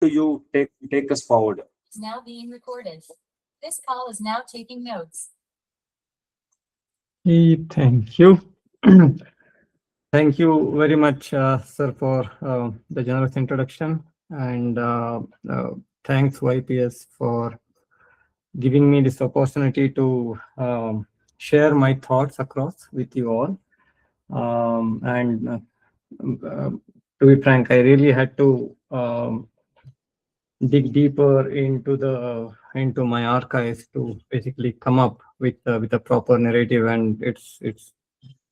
to you take us forward. Is now being recorded. This call is now taking notes. Thank you. Thank you very much, sir, for the generous introduction. And thanks, YPS, for giving me this opportunity to share my thoughts across with you all. And to be frank, I really had to dig deeper into my archives to basically come up with a proper narrative, and it's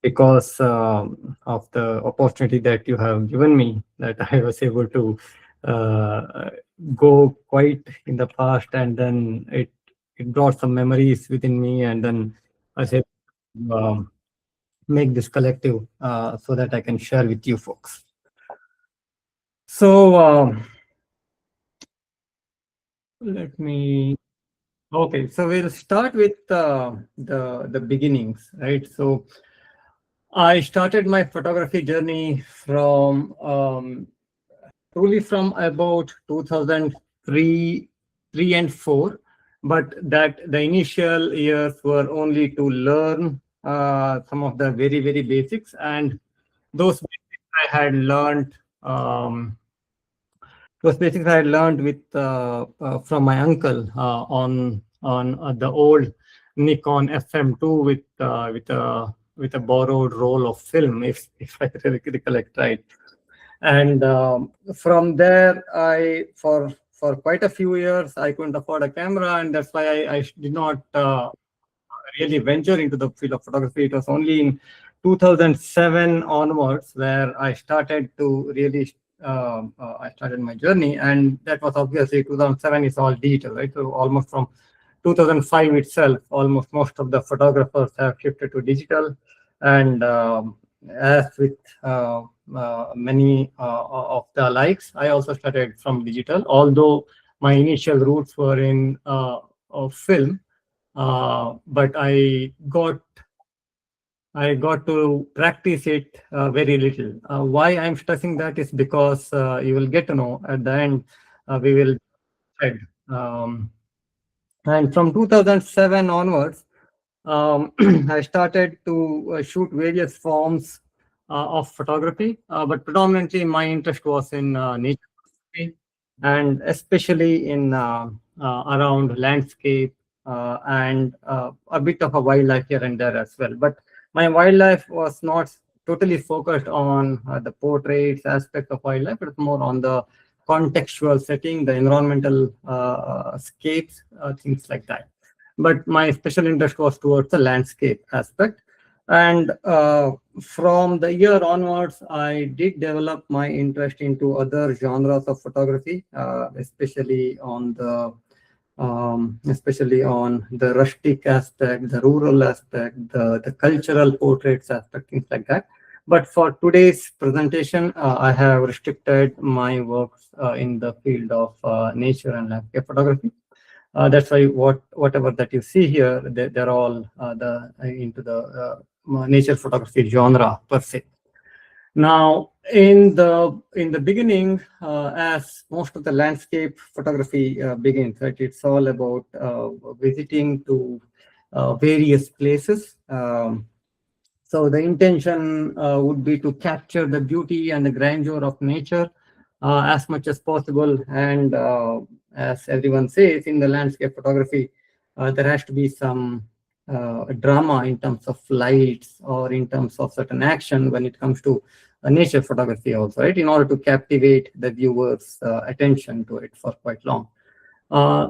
because of the opportunity that you have given me that I was able to go quite in the past, and then it brought some memories within me, and then I said make this collective so that I can share with you folks. So let me. Okay, so we'll start with the beginnings, right? So I started my photography journey from truly from about 2003, 3 and 4, but that the initial years were only to learn some of the very, very basics, and those basics I had learned. Those basics I had learned with from my uncle on the old Nikon FM2 with a borrowed roll of film, if I recollect right. And from there, I for quite a few years I couldn't afford a camera, and that's why I did not really venture into the field of photography. It was only in 2007 onwards where I started to really I started my journey, and that was obviously 2007 is all digital, right? So almost from 2005 itself, almost most of the photographers have shifted to digital, and as with many of the likes, I also started from digital, although my initial roots were in film, but I got to practice it very little. Why I'm stressing that is because you will get to know at the end. We will head. And from 2007 onwards, I started to shoot various forms of photography, but predominantly my interest was in nature photography, and especially in around landscape and a bit of a wildlife here and there as well. But my wildlife was not totally focused on the portraits aspect of wildlife, but more on the contextual setting, the environmental scapes, things like that. But my special interest was towards the landscape aspect. And from the year onwards, I did develop my interest into other genres of photography, especially on the rustic aspect, the rural aspect, the cultural portraits aspect, things like that. But for today's presentation, I have restricted my works in the field of nature and landscape photography. That's why whatever that you see here, they're all into the nature photography genre per se. Now, in the beginning, as most of the landscape photography begins, right? It's all about visiting to various places. So the intention would be to capture the beauty and the grandeur of nature as much as possible. And as everyone says, in the landscape photography, there has to be some drama in terms of lights or in terms of certain action when it comes to nature photography also, right? In order to captivate the viewer's attention to it for quite long.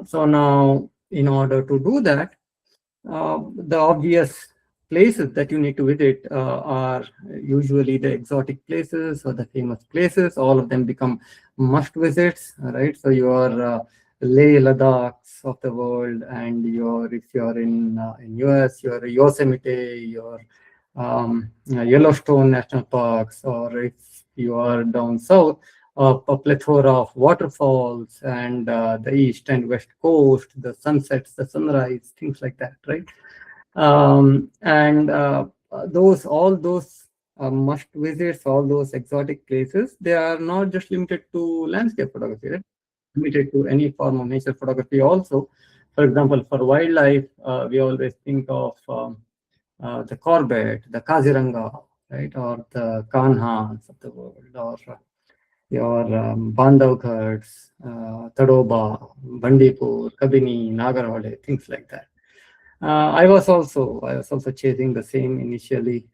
So now, in order to do that, the obvious places that you need to visit are usually the exotic places or the famous places. All of them become must visits, right? So your Leh Ladakh of the world, and if you're in US, your Yosemite, your Yellowstone National Parks, or if you are down south, a plethora of waterfalls, and the east and west coast, the sunsets, the sunrise, things like that, right? And all those must visits, all those exotic places, they are not just limited to landscape photography, right? limited to any form of nature photography also. For example, for wildlife, we always think of the Corbett, the Kaziranga, right, or the Kanhas of the world, or your Bandhavgarhs, Tadoba, Bandipur, Kabini, Nagarhole, things like that. I was also chasing the same initially,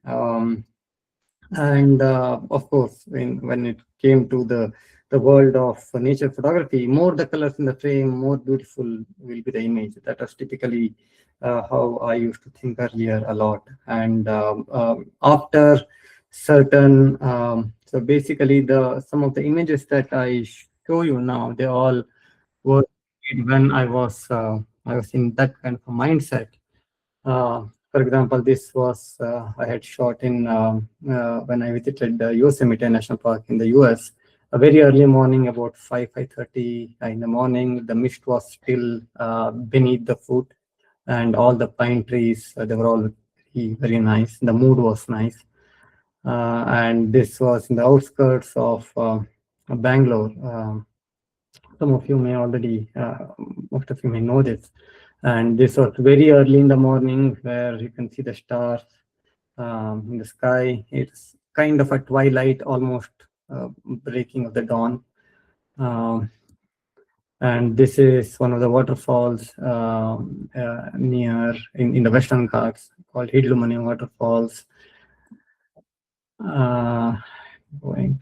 and of course, when it came to the world of nature photography, more the colors in the frame, more beautiful will be the image. That was typically how I used to think earlier a lot. And after certain, so basically the some of the images that I show you now, they all were made when I was in that kind of a mindset. For example, this was I had shot in when I visited Yosemite National Park in the U.S. A very early morning, about 5:30 in the morning. The mist was still beneath the foot, and all the pine trees they were all very nice. The mood was nice, and this was in the outskirts of Bangalore. Some of you may already, most of you may know this. And this was very early in the morning where you can see the stars in the sky. It's kind of a twilight, almost breaking of the dawn. And this is one of the waterfalls near in the Western Ghats called Hidlumani Waterfalls. Going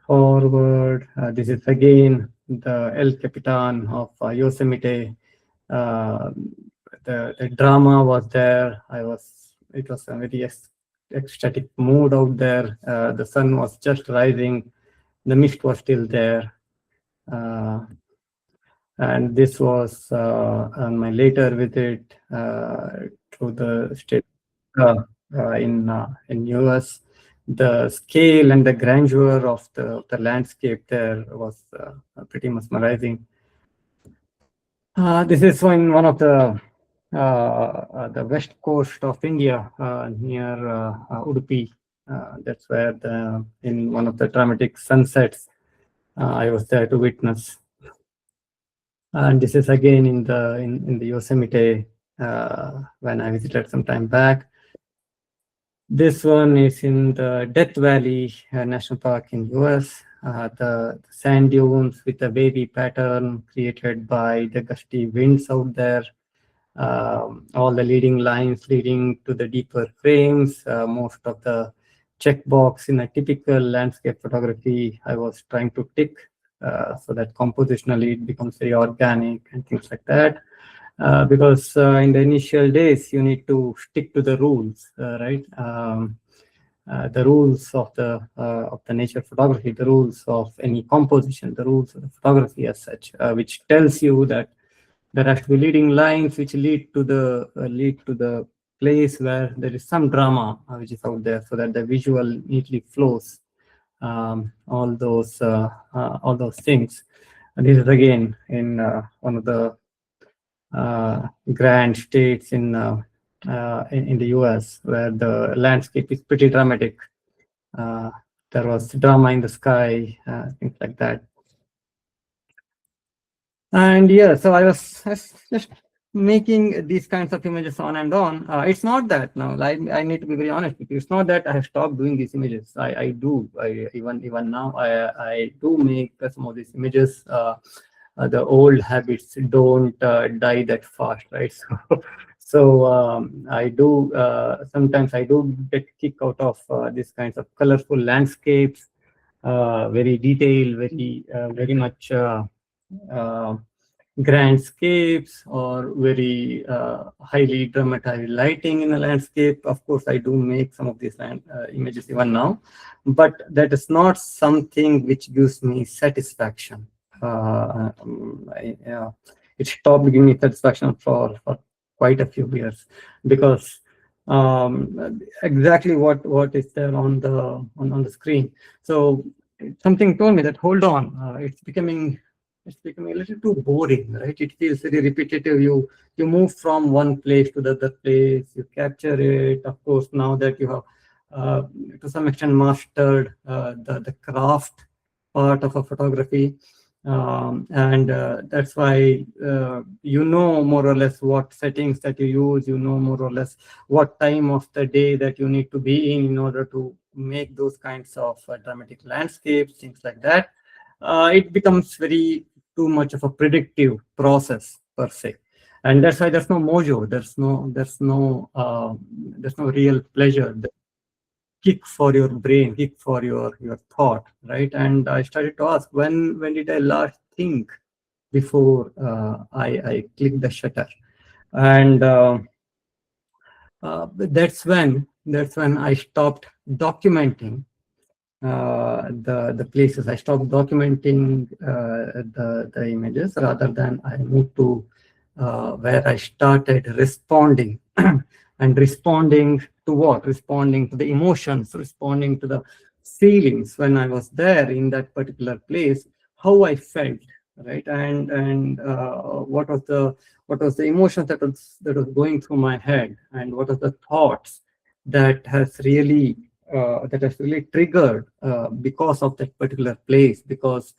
forward, this is again the El Capitan of Yosemite. The drama was there. It was a very ecstatic mood out there. The sun was just rising. The mist was still there. And this was on my later visit to the state in US. The scale and the grandeur of the landscape there was pretty mesmerizing. This is one of the west coast of India near Udupi. That's where in one of the dramatic sunsets I was there to witness. And this is again in the Yosemite when I visited some time back. This one is in the Death Valley National Park in US. The sand dunes with a wavy pattern created by the gusty winds out there. All the leading lines leading to the deeper frames. Most of the checkbox in a typical landscape photography I was trying to tick so that compositionally it becomes very organic and things like that. Because in the initial days you need to stick to the rules, right? The rules of the nature photography, the rules of any composition, the rules of the photography as such, which tells you that there has to be leading lines which lead to the place where there is some drama which is out there, so that the visual neatly flows. All those things. And this is again in one of the grand states in the US, where the landscape is pretty dramatic. There was drama in the sky, things like that. And yeah, so I was just making these kinds of images on and on. It's not that now, I need to be very honest with you. It's not that I have stopped doing these images. I do. Even now, I do make some of these images. The old habits don't die that fast, right? So I do sometimes I do get kick out of these kinds of colorful landscapes, very detailed, very much grandscapes, or very highly dramatized lighting in a landscape. Of course, I do make some of these images even now, but that is not something which gives me satisfaction. It stopped giving me satisfaction for quite a few years, because exactly what is there on the screen. So something told me that, hold on, it's becoming a little too boring, right? It feels very repetitive. You move from one place to the other place, you capture it. Of course, now that you have to some extent mastered the craft part of a photography, And that's why you know more or less what settings that you use, you know more or less what time of the day that you need to be in order to make those kinds of dramatic landscapes, things like that. It becomes very too much of a predictive process per se, and that's why there's no mojo, there's no real pleasure, kick for your brain, kick for your thought, right? And I started to ask, when did I last think before I click the shutter? And that's when I stopped documenting the places. I stopped documenting the images, rather than I moved to where I started responding. And responding to what? Responding to the emotions, responding to the feelings when I was there in that particular place, how I felt, right? And what was the emotions that was going through my head, and what are the thoughts that has really triggered because of that particular place, because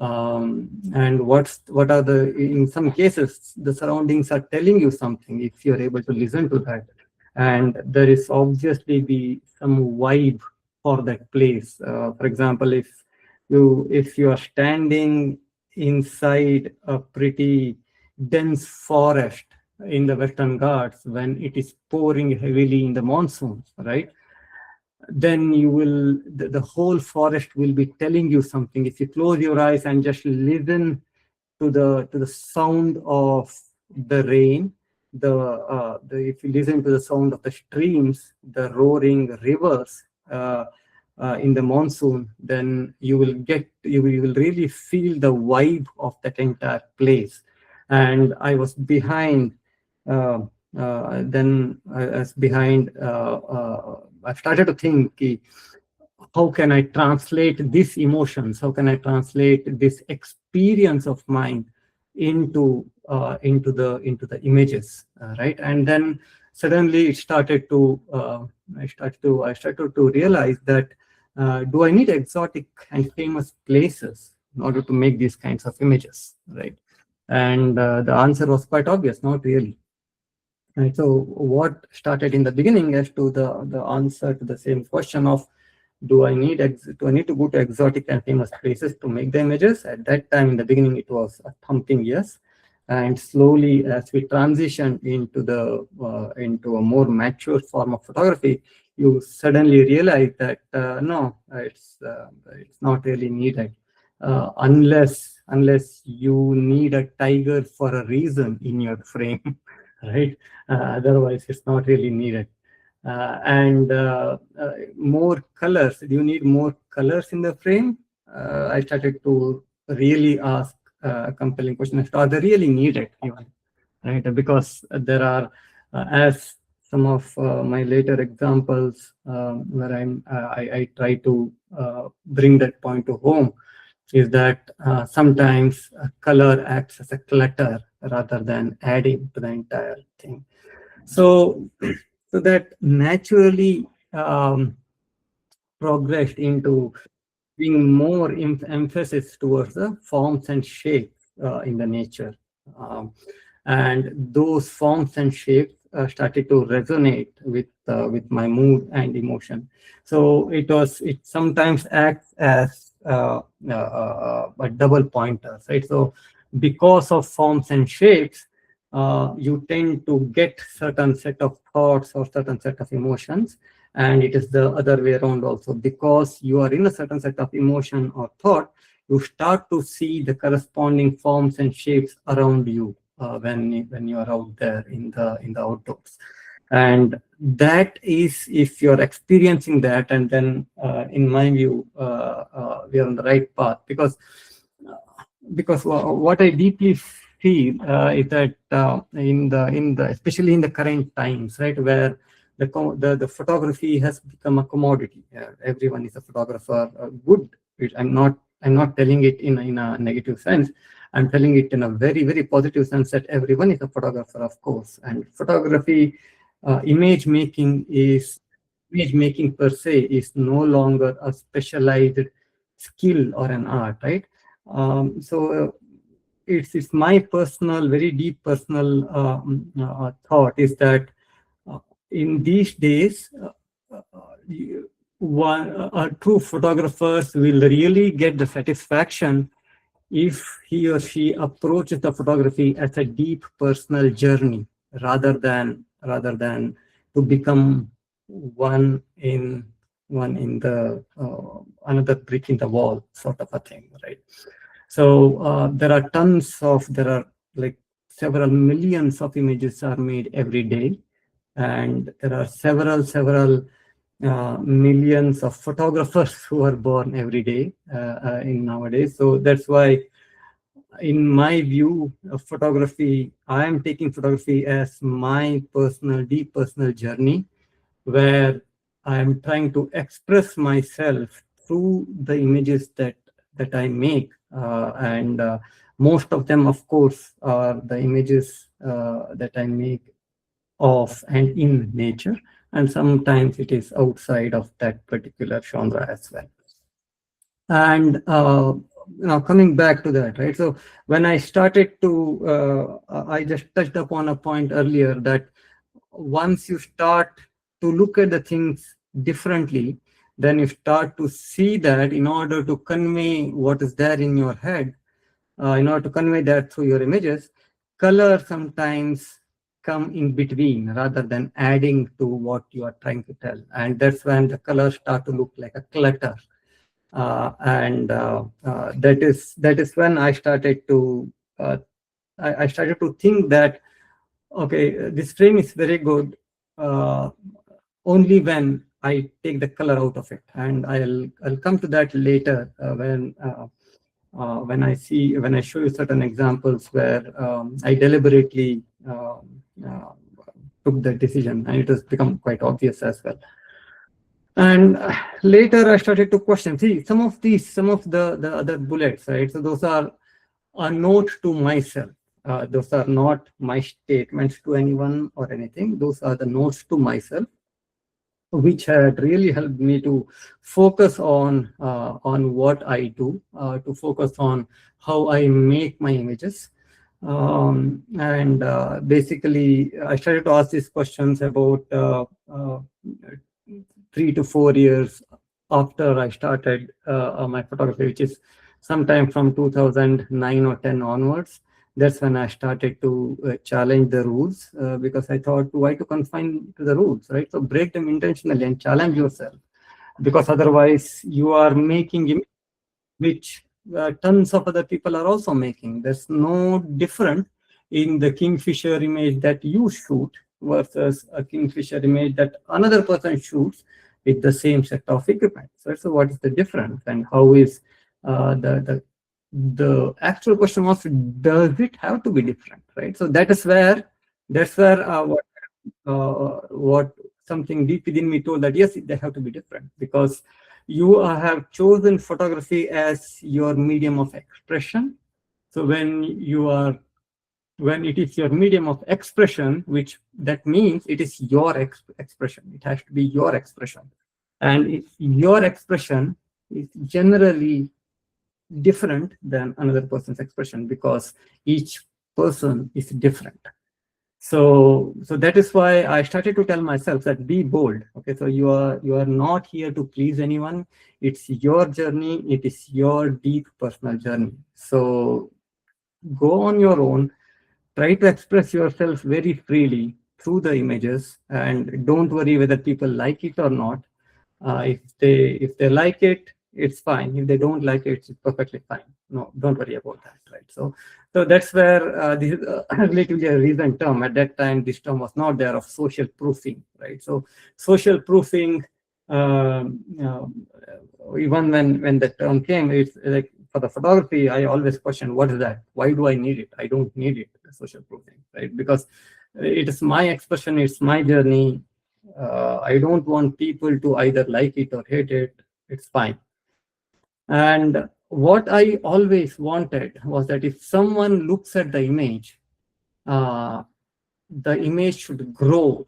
and what are the, in some cases the surroundings are telling you something if you're able to listen to that, and there is obviously be some vibe for that place. For example, if you are standing inside a pretty dense forest in the Western Ghats when it is pouring heavily in the monsoons, right? Then the whole forest will be telling you something. If you close your eyes and just listen to the sound of the rain, if you listen to the sound of the streams, the roaring rivers in the monsoon, then you will really feel the vibe of that entire place. And I was behind. Then I was behind. I started to think, how can I translate these emotions? How can I translate this experience of mine into the images, right? And then suddenly it started to I started to realize that do I need exotic and famous places in order to make these kinds of images, right? And the answer was quite obvious, not really. Right. So what started in the beginning as to the answer to the same question of, do I need to go to exotic and famous places to make the images? At that time, in the beginning, it was a thumping yes. And slowly, as we transition into a more mature form of photography, you suddenly realize that no, it's not really needed, unless you need a tiger for a reason in your frame, right? Otherwise, it's not really needed. And more colors. Do you need more colors in the frame? I started to really ask a compelling question: are they really needed, even? Right? Because there are, as some of my later examples where I try to bring that point to home, is that sometimes color acts as a clutter rather than adding to the entire thing. So, so that naturally progressed into being more emphasis towards the forms and shapes in the nature. And those forms and shapes started to resonate with my mood and emotion. So it sometimes acts as a double pointer, right? So because of forms and shapes, you tend to get certain set of thoughts or certain set of emotions, and it is the other way around also. Because you are in a certain set of emotion or thought, you start to see the corresponding forms and shapes around you when you are out there in the outdoors. And that is, if you're experiencing that, and then in my view we are on the right path. Because what I deeply feel is that in the especially in the current times, right, where the photography has become a commodity. Everyone is a photographer. Good. I'm not telling it in a negative sense. I'm telling it in a very, very positive sense, that everyone is a photographer, of course. And photography, image making per se is no longer a specialized skill or an art, right? So it's my personal, very deep personal thought is that in these days, true photographers will really get the satisfaction if he or she approaches the photography as a deep personal journey rather than to become one in the another brick in the wall sort of a thing, right? So there are like several millions of images are made every day, and there are several millions of photographers who are born every day in nowadays. So that's why, in my view of photography, I am taking photography as my personal, deep personal journey, where I am trying to express myself through the images that I make, and most of them, of course, are the images that I make of and in nature, and sometimes it is outside of that particular genre as well. And coming back to that, right? So when I started to, I just touched upon a point earlier that once you start to look at the things differently, then you start to see that in order to convey what is there in your head, in order to convey that through your images, color sometimes come in between rather than adding to what you are trying to tell. And that's when the colors start to look like a clutter. And that is when I started to think that, okay, this frame is very good only when I take the color out of it, and I'll come to that later when I show you certain examples where I deliberately took the decision, and it has become quite obvious as well. And later I started to question, see, some of the other bullets, right? So those are a note to myself. Those are not my statements to anyone or anything. Those are the notes to myself, which had really helped me to focus on what I do, to focus on how I make my images. And basically, I started to ask these questions about 3 to 4 years after I started my photography, which is sometime from 2009 or 10 onwards. That's when I started to challenge the rules, because I thought, why to confine to the rules, right? So break them intentionally and challenge yourself, because otherwise you are making which tons of other people are also making. There's no different in the kingfisher image that you shoot versus a kingfisher image that another person shoots with the same set of equipment. So what is the difference, and how is the actual question was, does it have to be different, right? So that's where what something deep within me told that yes, they have to be different, because you have chosen photography as your medium of expression. So when it is your medium of expression, which that means it is your expression, it has to be your expression, and your expression is generally different than another person's expression, because each person is different. So that is why I started to tell myself that be bold. Okay, so you are not here to please anyone. It's your journey. It is your deep personal journey. So go on your own. Try to express yourself very freely through the images, and don't worry whether people like it or not. If they like it, it's fine. If they don't like it, it's perfectly fine. No, don't worry about that, right? So that's where this is relatively a recent term. At that time, this term was not there, of social proofing, right? So social proofing, even when the term came, it's like, for the photography, I always question, what is that? Why do I need it? I don't need it, social proofing, right? Because it is my expression, it's my journey. I don't want people to either like it or hate it. It's fine. And what I always wanted was that if someone looks at the image should grow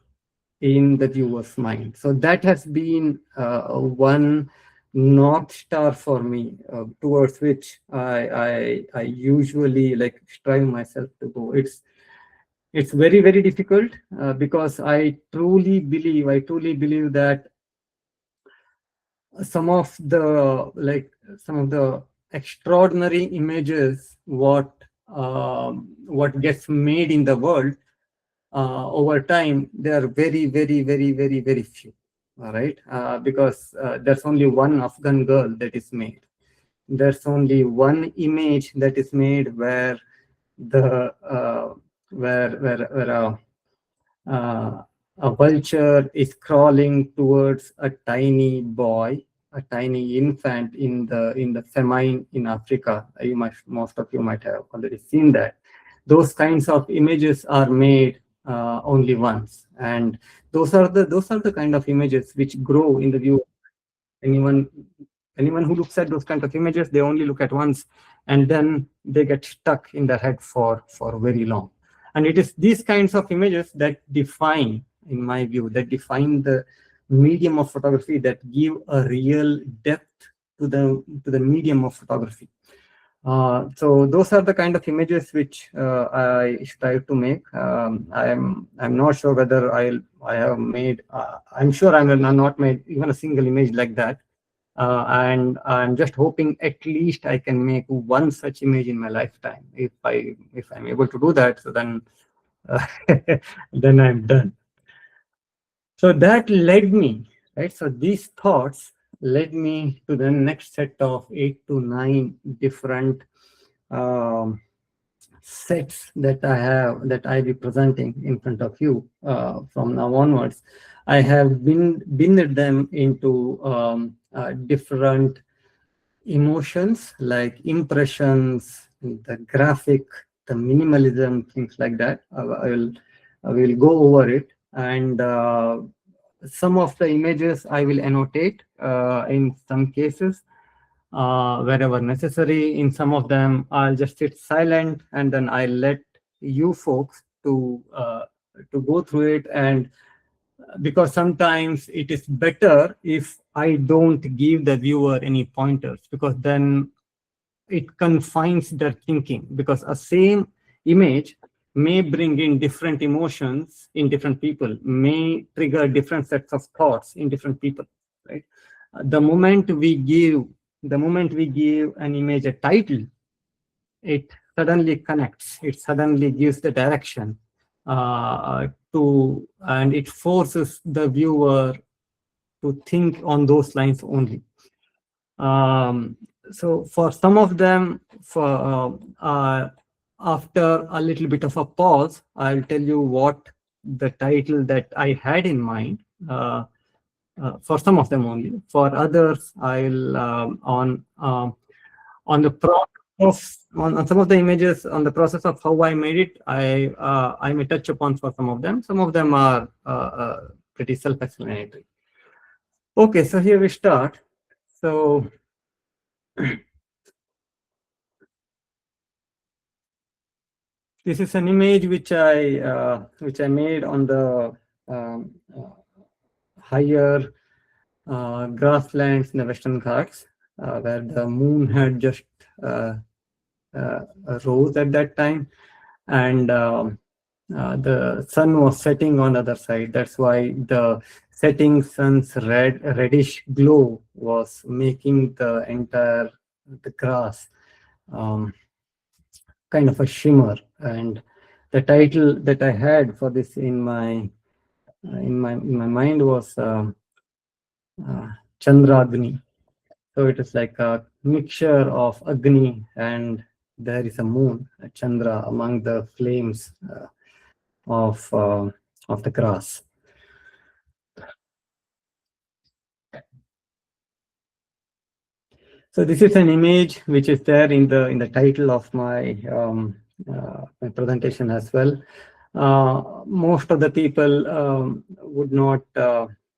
in the viewer's mind. So that has been one North star for me, towards which I usually like strive myself to go. It's very, very difficult, because I truly believe that some of the extraordinary images what gets made in the world, over time, they are very, very, very, very, very few. All right, because there's only one Afghan girl that is made. There's only one image that is made where the where a vulture is crawling towards a tiny boy, a tiny infant in the famine in Africa. Most of you might have already seen that. Those kinds of images are made only once, and those are the kind of images which grow in the view. Anyone anyone who looks at those kind of images, they only look at once, and then they get stuck in their head for very long. And it is these kinds of images that define, in my view, that define the medium of photography, that give a real depth to the medium of photography. So those are the kind of images which I strive to make. I'm not sure whether I have made. I'm sure I'm not made even a single image like that. And I'm just hoping at least I can make one such image in my lifetime. If I'm able to do that, so then then I'm done. So that led me, right? So these thoughts led me to the next set of 8 to 9 different um, sets that I be presenting in front of you from now onwards. I have binned them into different emotions like impressions, the graphic, the minimalism, things like that. I will go over it, and some of the images I will annotate in some cases wherever necessary. In some of them, I'll just sit silent, and then I'll let you folks to go through it. And because sometimes it is better if I don't give the viewer any pointers, because then it confines their thinking, because a same image may bring in different emotions in different people, may trigger different sets of thoughts in different people, right? The moment we give an image a title, it suddenly connects, it suddenly gives the direction and it forces the viewer to think on those lines only. So for some of them, after a little bit of a pause, I'll tell you what the title that I had in mind. For some of them only. For others, I'll on the process on some of the images, on the process of how I made it, I may touch upon for some of them. Some of them are pretty self-explanatory. Okay, so here we start. So this is an image which I made on the higher grasslands in the Western Ghats, where the moon had just rose at that time, and the sun was setting on the other side. That's why the setting sun's reddish glow was making the entire grass kind of a shimmer. And the title that I had for this in my mind was Chandragni. So it is like a mixture of Agni, and there is a moon, a Chandra, among the flames of the grass. So this is an image which is there in the title of my my presentation as well. Most of the people would not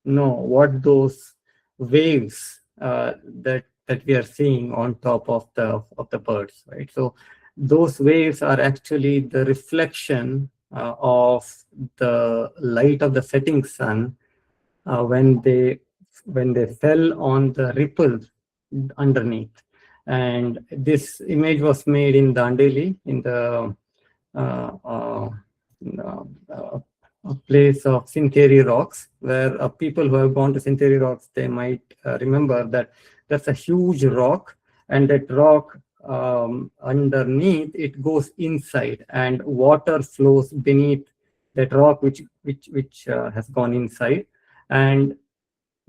know what those waves that we are seeing on top of the birds, right? So those waves are actually the reflection of the light of the setting sun when they fell on the ripples underneath. And this image was made in Dandeli, in the uh, uh, a place of Sinteri rocks, where people who have gone to Sinteri rocks, they might remember that that's a huge rock, and that rock underneath it goes inside, and water flows beneath that rock, which has gone inside. And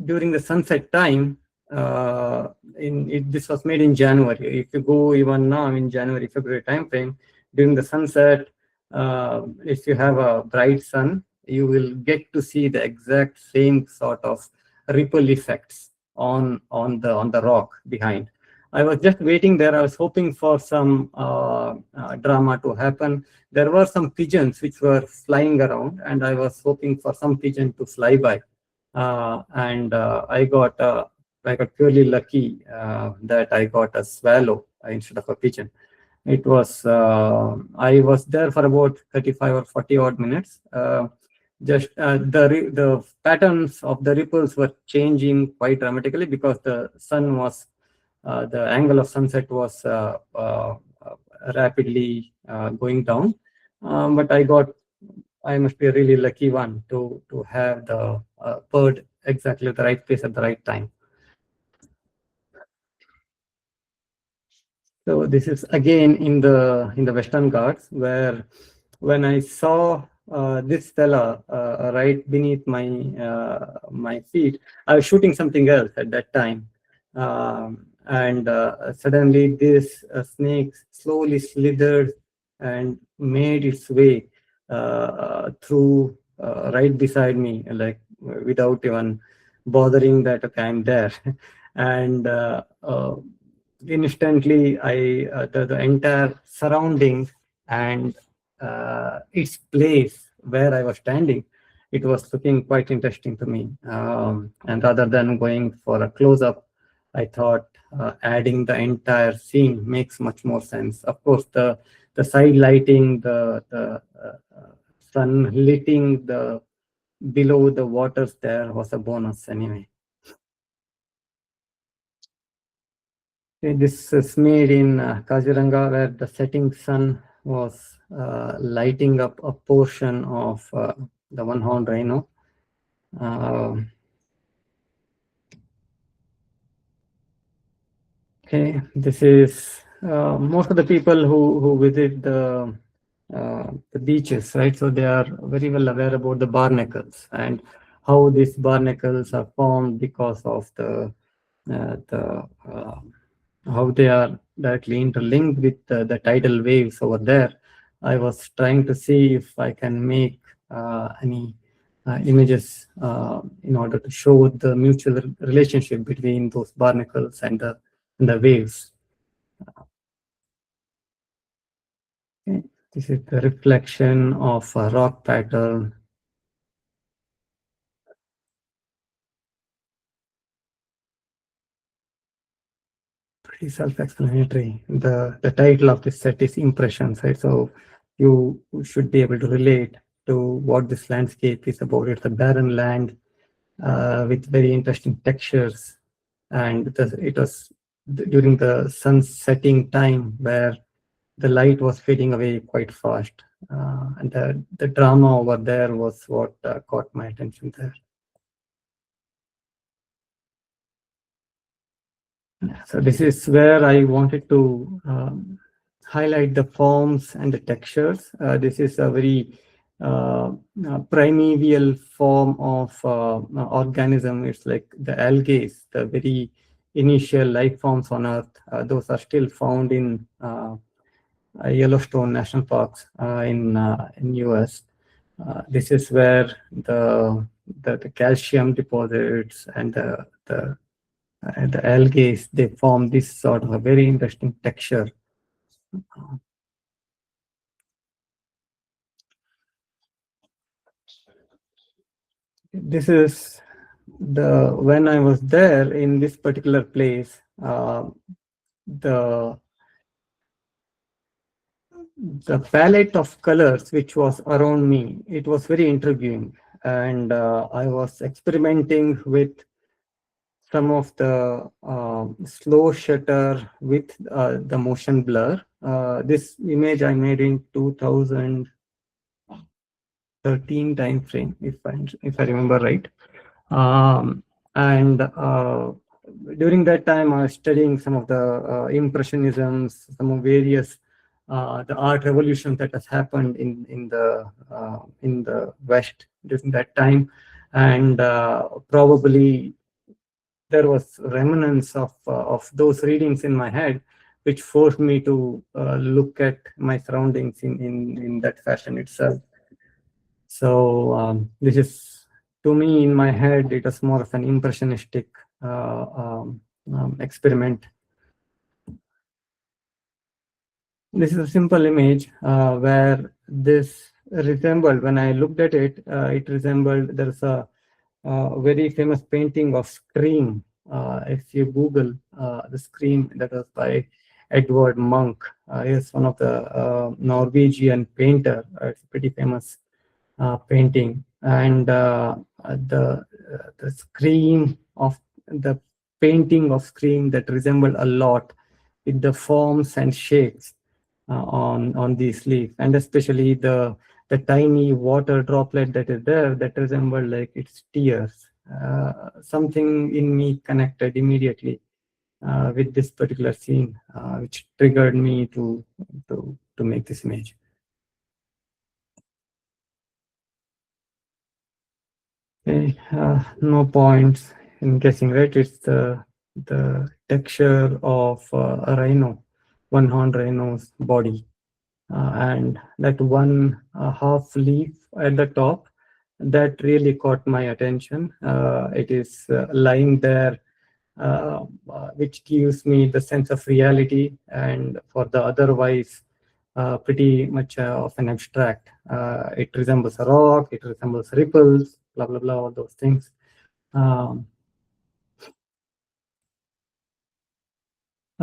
during the sunset time, this was made in January. If you go even now in January, February timeframe, during the sunset, if you have a bright sun, you will get to see the exact same sort of ripple effects on the rock behind. I was just waiting there. I was hoping for some drama to happen. There were some pigeons which were flying around, and I was hoping for some pigeon to fly by. And I got purely lucky that I got a swallow instead of a pigeon. It was I was there for about 35 or 40 odd minutes. The patterns of the ripples were changing quite dramatically because the angle of sunset was rapidly going down. But I must be a really lucky one to have the bird exactly at the right place at the right time. So this is again in the Western Ghats, where when I saw this fella right beneath my feet, I was shooting something else at that time, and suddenly this snake slowly slithered and made its way through right beside me, like without even bothering that okay, I'm there. And instantly the entire surrounding and its place where I was standing, it was looking quite interesting to me. And rather than going for a close-up, I thought adding the entire scene makes much more sense. Of course, the side lighting, the sun lighting the below the waters there was a bonus anyway. This is made in Kaziranga, where the setting sun was lighting up a portion of the one-horned rhino. Okay, this is most of the people who visit the beaches, right? So they are very well aware about the barnacles and how these barnacles are formed because of how they are directly interlinked with the tidal waves over there. I was trying to see if I can make any images in order to show the mutual relationship between those barnacles and the waves. Okay. This is the reflection of a rock pattern. Pretty self-explanatory. The title of this set is Impressions, right? So you should be able to relate to what this landscape is about. It's a barren land with very interesting textures, and it was during the sun setting time where the light was fading away quite fast, and the drama over there was what caught my attention there. So this is where I wanted to highlight the forms and the textures. This is a very primeval form of organism. It's like the algae, the very initial life forms on Earth. Those are still found in Yellowstone National Parks in US. This is where the calcium deposits and the algae, they form this sort of a very interesting texture. This is when I was there in this particular place, the palette of colors which was around me, it was very intriguing, and I was experimenting with some of the slow shutter with the motion blur. This image I made in 2013 time frame, if I remember right. And during that time, I was studying some of the impressionisms, some of various the art revolution that has happened in the West during that time, and probably there was remnants of those readings in my head, which forced me to look at my surroundings in that fashion itself. So this is, to me, in my head, it was more of an impressionistic experiment. This is a simple image where this resembled, when I looked at it, it resembled, there's a very famous painting of Scream. If you Google the Scream, that was by Edward Munch. He is one of the Norwegian painter. It's a pretty famous painting, and the screen of the painting of Scream that resembled a lot with the forms and shapes on these leaves, and especially the tiny water droplet that is there that resembled like its tears. Something in me connected immediately with this particular scene, which triggered me to make this image. Okay, no points in guessing, right? It's the texture of a rhino, one-horned rhino's body. And that one half leaf at the top, that really caught my attention. It is lying there, which gives me the sense of reality, and for the otherwise pretty much of an abstract. It resembles a rock, it resembles ripples, blah, blah, blah, all those things. A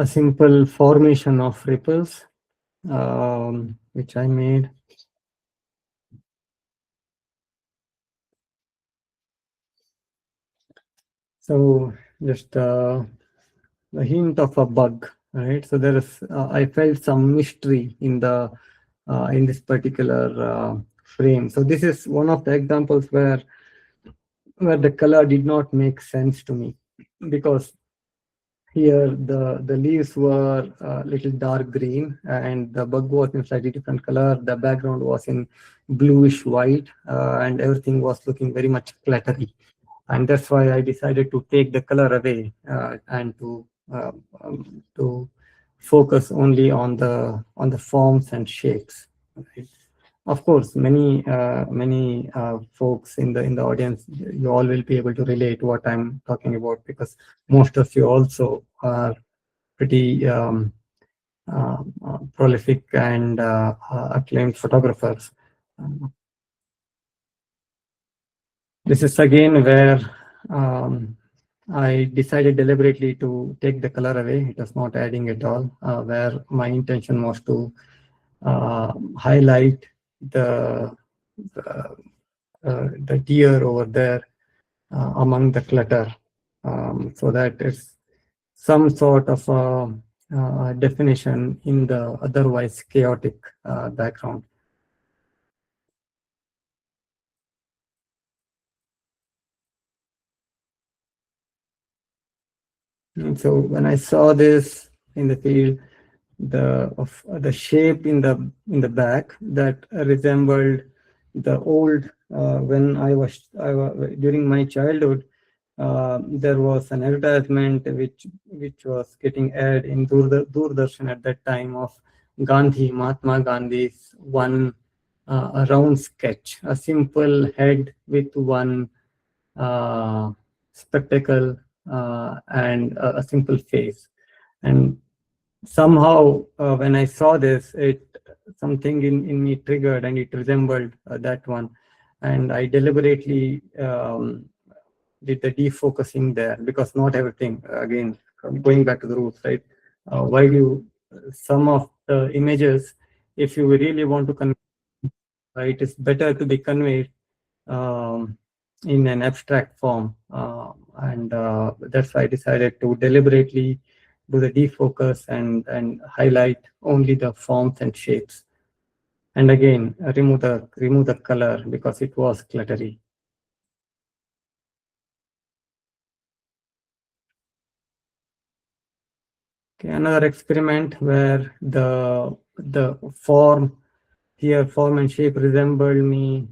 simple formation of ripples, which I made. So just a hint of a bug, right? So there is, I felt some mystery in this particular frame. So this is one of the examples where the color did not make sense to me, because here the leaves were a little dark green and the bug was in slightly different color. The background was in bluish white, and everything was looking very much cluttery. And that's why I decided to take the color away and to focus only on the forms and shapes. Right? Of course, many folks in the audience, you all will be able to relate what I'm talking about, because most of you also are pretty prolific and acclaimed photographers. This is again where I decided deliberately to take the color away. It was not adding at all, where my intention was to highlight the deer over there among the clutter, so that it's some sort of a definition in the otherwise chaotic background. And so when I saw this in the field, the shape in the back that resembled the old when I was during my childhood, there was an advertisement which was getting aired in Doordarshan at that time of Mahatma Gandhi's one a round sketch, a simple head with one spectacle and a simple face. And somehow when I saw this, something in me triggered and it resembled that one. And I deliberately did the defocusing there, because not everything, again, going back to the roots, right? Why do some of the images, if you really want to convey, it is better to be conveyed in an abstract form, and that's why I decided to deliberately do the defocus and highlight only the forms and shapes. And again, remove the color because it was cluttery. Okay, another experiment where the form and shape resembled me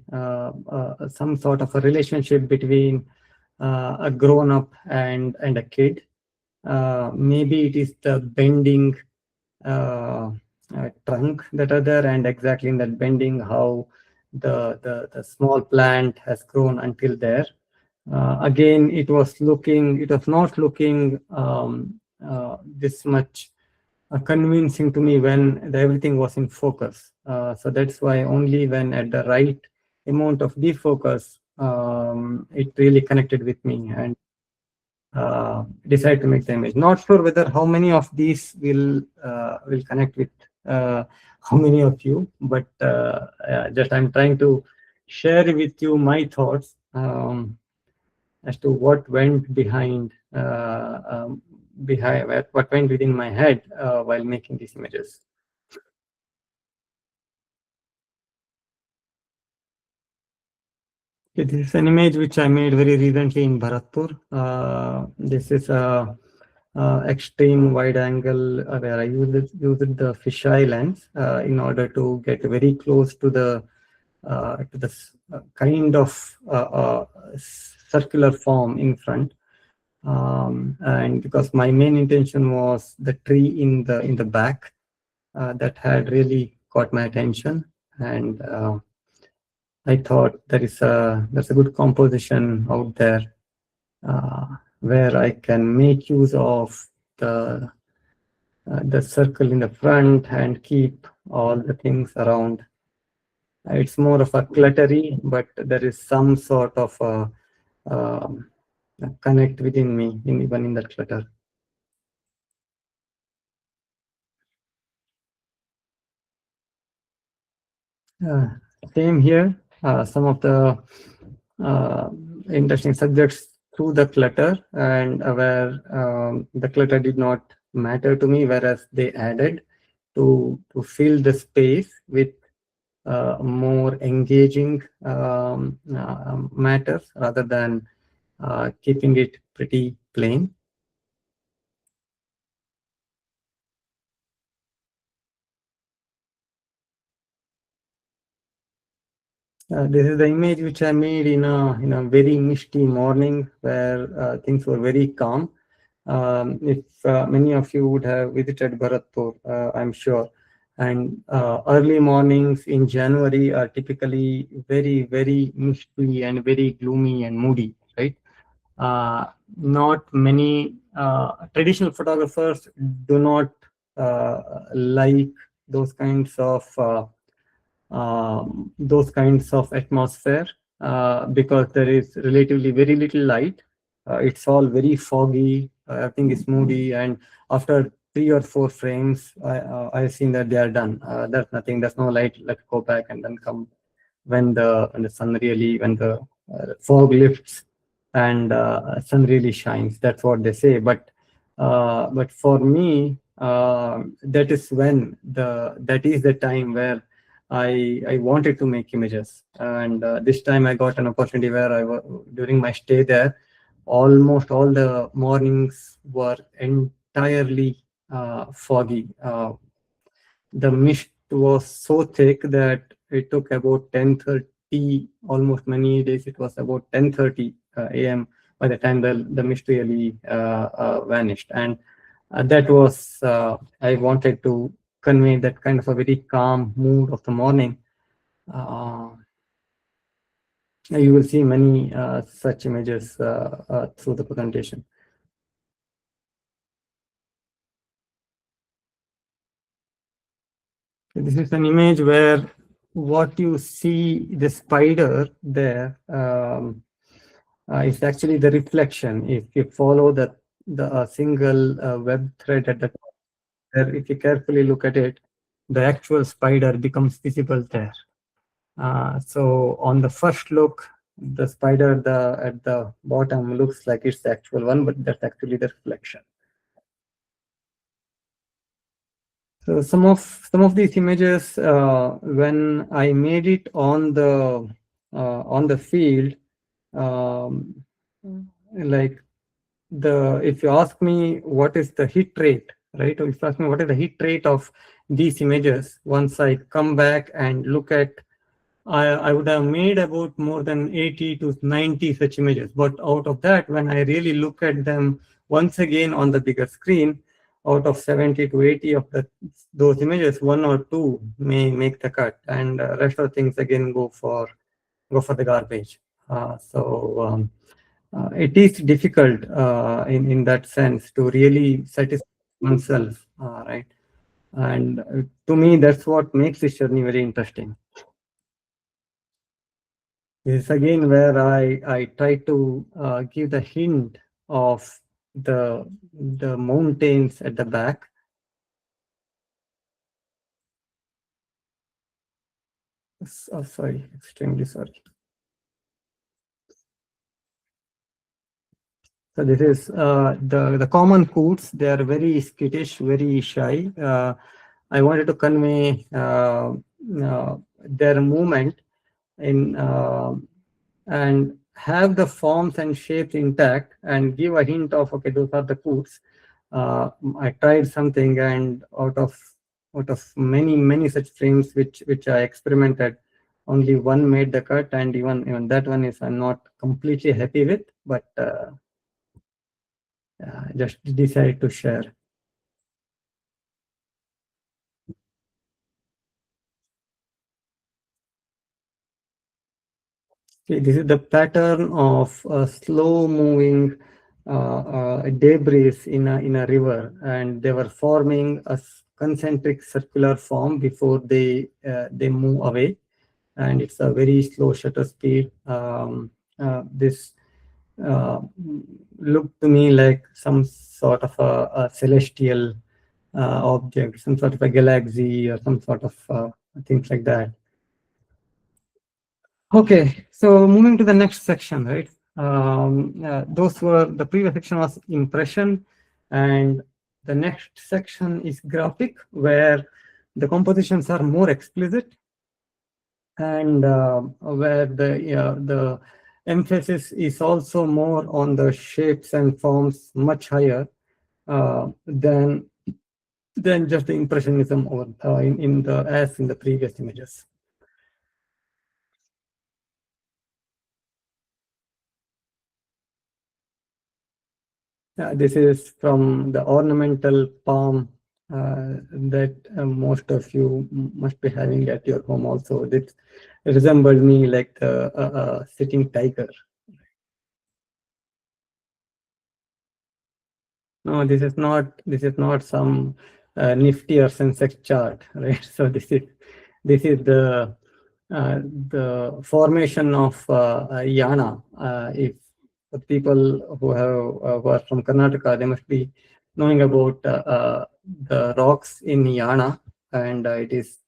some sort of a relationship between a grown up and a kid. Maybe it is the bending uh, trunk that are there, and exactly in that bending how the small plant has grown until there. Again, it was not looking this much convincing to me when everything was in focus. So that's why only when at the right amount of defocus, it really connected with me and decide to make the image. Not sure whether how many of these will connect with how many of you, but just I'm trying to share with you my thoughts as to what went behind what went within my head while making these images. Okay, this is an image which I made very recently in Bharatpur. This is a extreme wide angle where I used the fisheye lens in order to get very close to the kind of circular form in front. And because my main intention was the tree in the back, that had really caught my attention, and I thought there's a good composition out there where I can make use of the circle in the front and keep all the things around. It's more of a cluttery, but there is some sort of um, a connect within me, even in that clutter. Uh, Same here. Some of the uh, interesting subjects through the clutter, and where the clutter did not matter to me, whereas they added to fill the space with more engaging matters rather than keeping it pretty plain. This is the image which I made in a very misty morning where things were very calm. If many of you would have visited Bharatpur, I'm sure, and early mornings in January are typically very, very misty and very gloomy and moody, right? Not many traditional photographers do not like those kinds of atmosphere because there is relatively very little light. It's all very foggy. Everything is moody, and after 3 or 4 frames, I've seen that they are done. There's nothing. There's no light. Let's go back and then come when the fog lifts and sun really shines. That's what they say. But for me, that is the time where I wanted to make images, and this time I got an opportunity where during my stay there, almost all the mornings were entirely foggy. The mist was so thick that it took about 10:30, almost many days it was about 10:30 a.m. by the time the mist really vanished. And that was, I wanted to convey that kind of a very calm mood of the morning. Uh, you will see many such images through the presentation. This is an image where what you see, the spider there, is actually the reflection. If you follow the single web thread at the top there, if you carefully look at it, the actual spider becomes visible there. So on the first look, the spider at the bottom looks like it's the actual one, but that's actually the reflection. So some of these images, when I made it on the field, um, like if you ask me what is the hit rate, right? Or if you ask me what is the hit rate of these images, once I come back and look at, I would have made about more than 80 to 90 such images. But out of that, when I really look at them once again on the bigger screen, out of 70 to 80 of those images, one or two may make the cut, and rest of things again go for the garbage. It is difficult in that sense to really satisfy oneself, right? And to me, that's what makes this journey very interesting. This is again where I try to give the hint of the mountains at the back. Oh, sorry, extremely sorry. So this is the common coots. They are very skittish, very shy. I wanted to convey their movement in and have the forms and shapes intact and give a hint of, okay, those are the coots. I tried something, and out of many such frames which I experimented, only one made the cut, and even that one is I'm not completely happy with, but just decided to share. Okay, this is the pattern of slow moving debris in a river, and they were forming a concentric circular form before they move away, and it's a very slow shutter speed. This looked to me like some sort of a celestial object, some sort of a galaxy or some sort of things like that. Okay, so moving to the next section, right? The previous section was impression, and the next section is graphic, where the compositions are more explicit, and where the emphasis is also more on the shapes and forms, much higher than just the impressionism or in the previous images. This is from the ornamental palm that most of you must be having at your home also. It resembled me like a sitting tiger. No, this is not some Nifty or Sensex chart, right? So this is the formation of Yana. If the people who are from Karnataka, they must be knowing about the rocks in Yana, and it is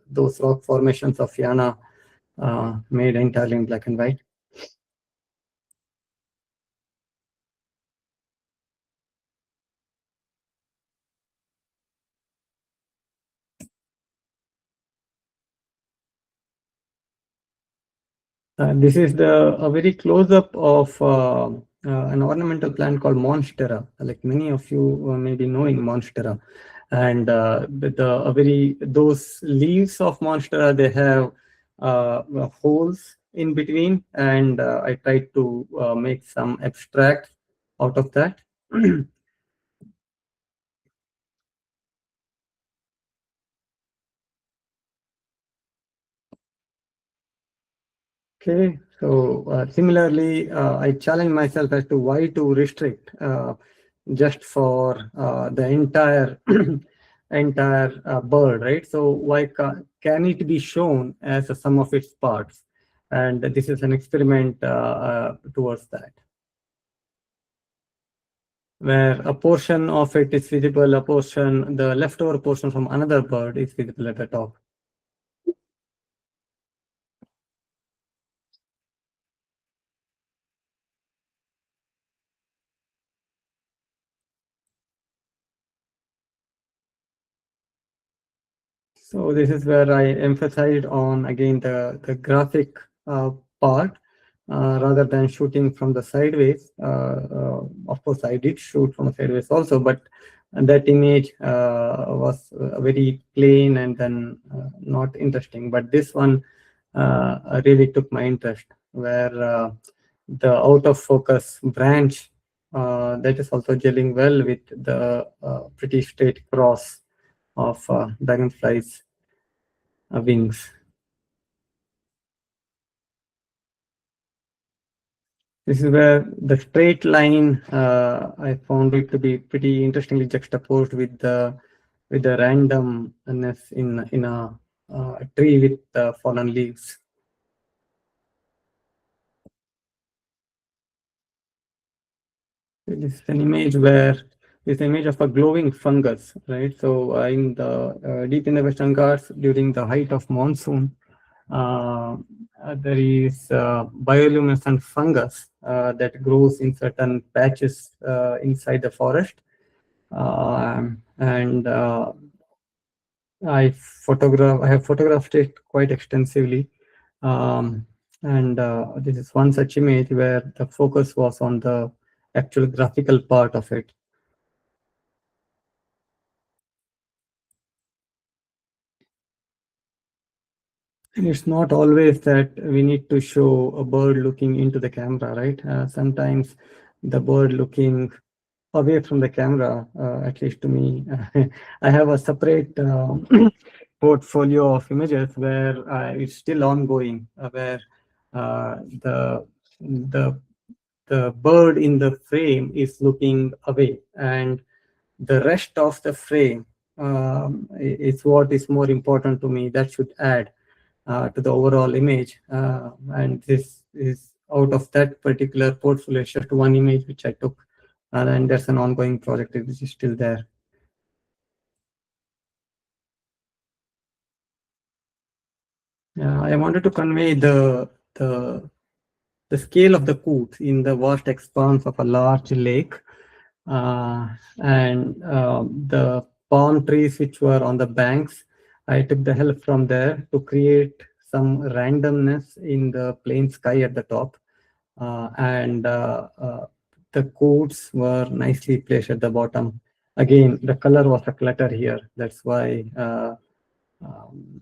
those rock formations of Yana made entirely in black and white. This is a very close up of an ornamental plant called Monstera. Like many of you may be knowing Monstera, and those leaves of Monstera, they have holes in between, and I tried to make some abstract out of that. Okay, so similarly, I challenge myself as to why to restrict just for the entire bird, right? So why can it be shown as a sum of its parts? And this is an experiment towards that, where a portion of it is visible, the leftover portion from another bird is visible at the top. So this is where I emphasized on again the graphic part rather than shooting from the sideways. Of course, I did shoot from the sideways also, but that image was very plain and then not interesting. But this one really took my interest, where the out of focus branch that is also gelling well with the pretty straight cross of dragonflies wings. This is where the straight line I found it to be pretty interestingly juxtaposed with the randomness in a tree with fallen leaves. This is an image where this image of a glowing fungus, right? So in the deep in the Western Ghats during the height of monsoon, there is bioluminescent fungus that grows in certain patches inside the forest. And I have photographed it quite extensively. Um, and this is one such image where the focus was on the actual graphical part of it. And it's not always that we need to show a bird looking into the camera, right? Sometimes the bird looking away from the camera, at least to me. I have a separate portfolio of images where it's still ongoing, where the the the bird in the frame is looking away, and the rest of the frame is what is more important to me. That should add to the overall image. And this is out of that particular portfolio, it's just one image which I took, and there's an ongoing project which is still there. I wanted to convey the scale of the coot in the vast expanse of a large lake, and the palm trees which were on the banks. I took the help from there to create some randomness in the plain sky at the top, and the coats were nicely placed at the bottom. Again, the color was a clutter here. That's why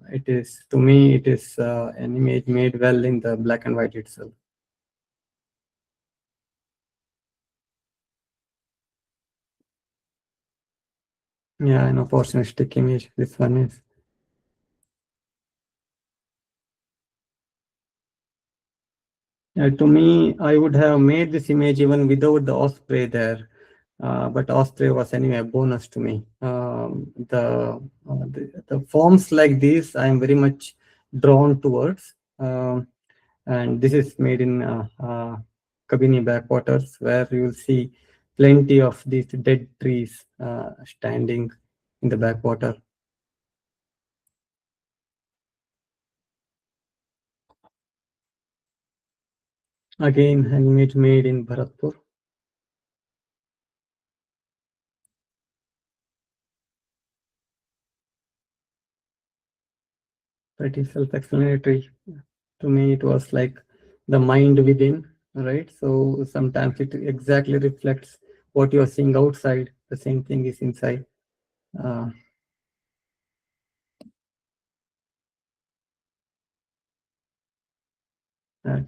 it is, to me, it is an image made well in the black and white itself. Yeah, an opportunistic image. This one is. To me, I would have made this image even without the osprey there, but osprey was anyway a bonus to me. The forms like this, I am very much drawn towards, and this is made in Kabini backwaters, where you will see plenty of these dead trees standing in the backwater. Again, an image made in Bharatpur. Pretty self-explanatory. To me, it was like the mind within, right? So sometimes it exactly reflects what you're seeing outside. The same thing is inside.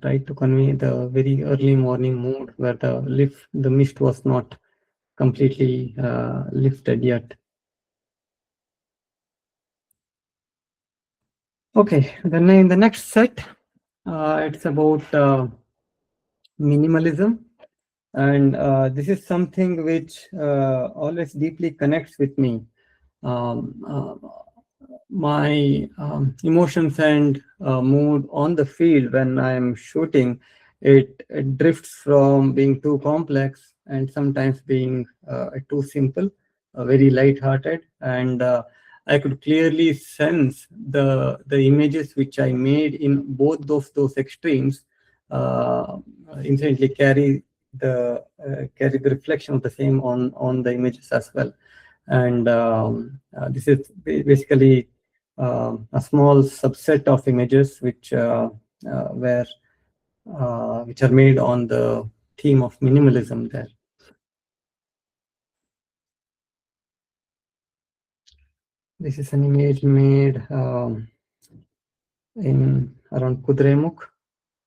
Tried to convey the very early morning mood where the mist was not completely lifted yet. Okay, then in the next set, it's about minimalism. And this is something which always deeply connects with me. Um, uh, my emotions and mood on the field when I'm shooting, it drifts from being too complex and sometimes being too simple, very light-hearted, and I could clearly sense the images which I made in both those extremes instantly carry the reflection of the same on the images as well. And this is basically a small subset of images which are made on the theme of minimalism there. This is an image made in around Kudremukh,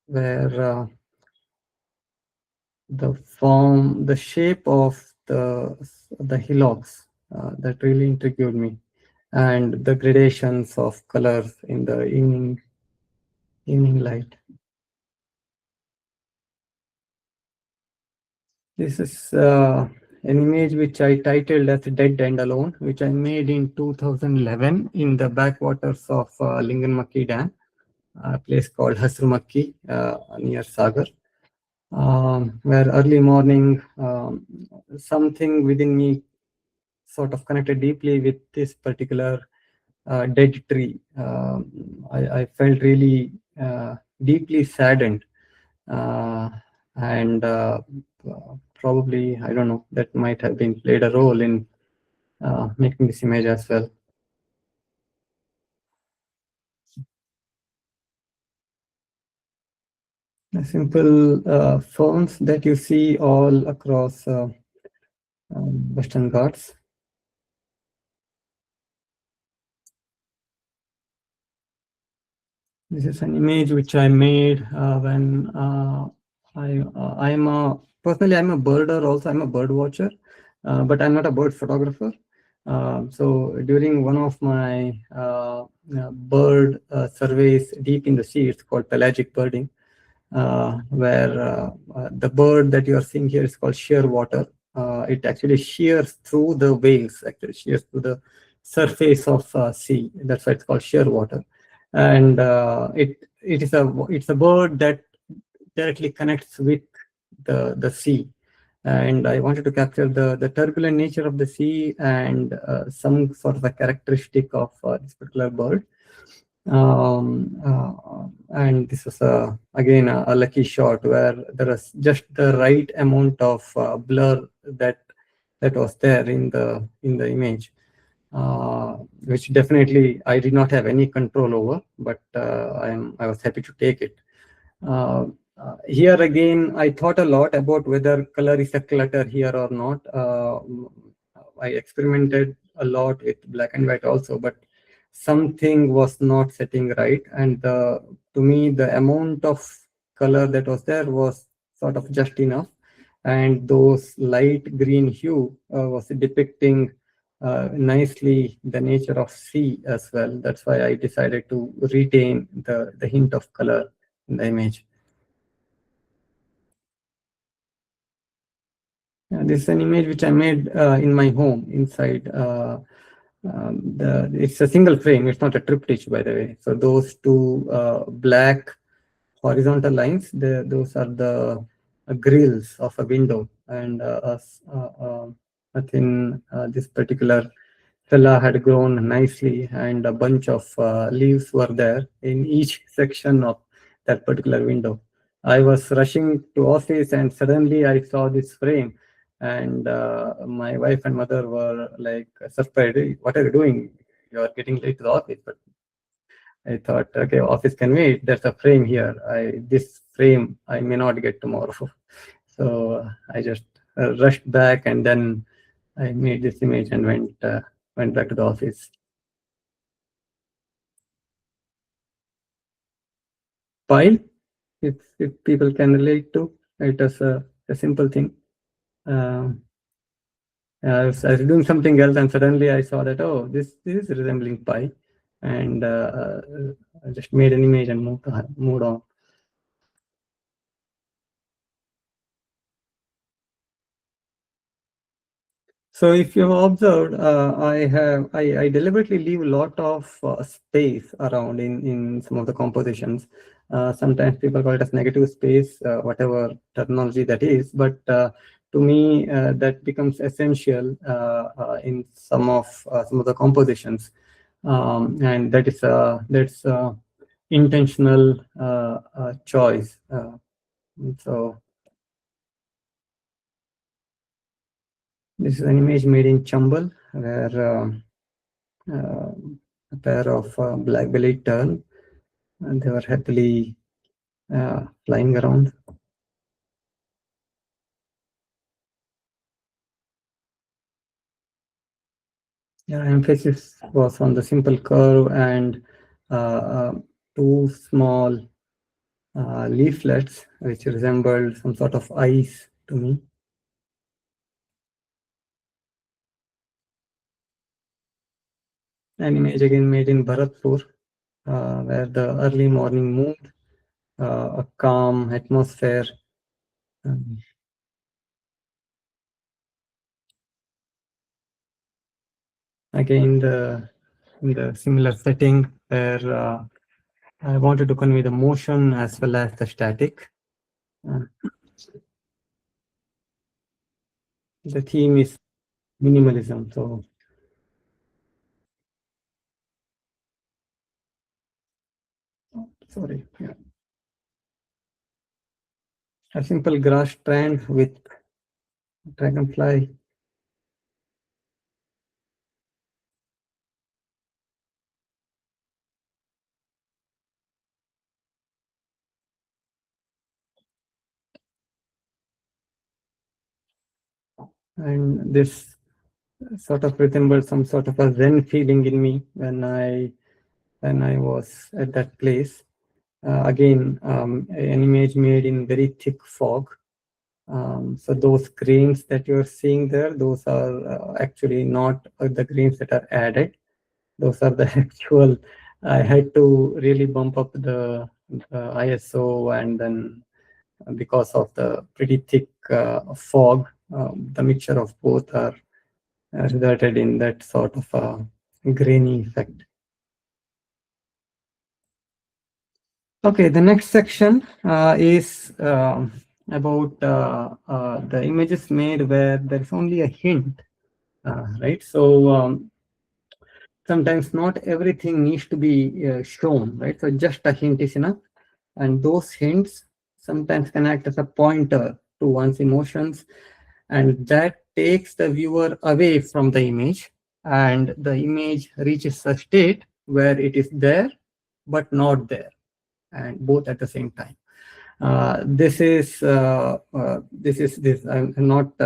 where the shape of the hillocks that really intrigued me, and the gradations of colors in the evening light. This is an image which I titled as Dead and Alone, which I made in 2011 in the backwaters of Linganmakki Dam, a place called Hasrumakki near Sagar, where early morning something within me sort of connected deeply with this particular dead tree. I felt really deeply saddened, and probably, I don't know, that might have been played a role in making this image as well. The simple ferns that you see all across Western Ghats. This is an image which I made when personally I'm a birder also. I'm a bird watcher, but I'm not a bird photographer. So during one of my bird surveys deep in the sea, it's called pelagic birding, where the bird that you are seeing here is called shearwater. It actually shears through the waves, actually shears through the surface of sea. That's why it's called shearwater. And it's a bird that directly connects with the sea. And I wanted to capture the turbulent nature of the sea and some sort of a characteristic of this particular bird. And this was again a lucky shot where there was just the right amount of blur that was there in the image, which definitely I did not have any control over, but I was happy to take it. Here again, I thought a lot about whether color is a clutter here or not. I experimented a lot with black and white also, but something was not setting right. And to me, the amount of color that was there was sort of just enough. And those light green hue was depicting nicely the nature of sea as well. That's why I decided to retain the hint of color in the image. This is an image which I made in my home inside. It's a single frame. It's not a triptych, by the way. So those two black horizontal lines, those are the grills of a window. And within this particular fella had grown nicely, and a bunch of leaves were there in each section of that particular window. I was rushing to office, and suddenly I saw this frame, and my wife and mother were like surprised. "Hey, what are you doing? You are getting late to the office." But I thought, okay, office can wait. There's a frame here. This frame I may not get tomorrow. So I just rushed back, and then I made this image and went back to the office. Pie, if people can relate to it as a simple thing. I was doing something else, and suddenly I saw that, oh, this is resembling pie, and I just made an image and moved on. So if you've observed, I deliberately leave a lot of space around in some of the compositions. Sometimes people call it as negative space, whatever terminology that is. But to me, that becomes essential in some of the compositions, and that's intentional choice. So this is an image made in Chambal, where a pair of black-bellied tern, and they were happily flying around. Yeah, emphasis was on the simple curve and two small leaflets which resembled some sort of eyes to me. An image again made in Bharatpur, where the early morning mood, a calm atmosphere. Um, Again, in the similar setting where I wanted to convey the motion as well as the static. Uh, the theme is minimalism. So, sorry. Yeah. A simple grass strand with dragonfly. And this sort of resembled some sort of a Zen feeling in me when I was at that place. Again, an image made in very thick fog. So those grains that you're seeing there, those are actually not the grains that are added. Those are the actual. I had to really bump up the ISO, and then because of the pretty thick fog, the mixture of both are resulted in that sort of grainy effect. Okay, the next section is about the images made where there is only a hint, right? So sometimes not everything needs to be shown, right? So just a hint is enough, and those hints sometimes can act as a pointer to one's emotions, and that takes the viewer away from the image, and the image reaches a state where it is there but not there, and both at the same time. This I'm not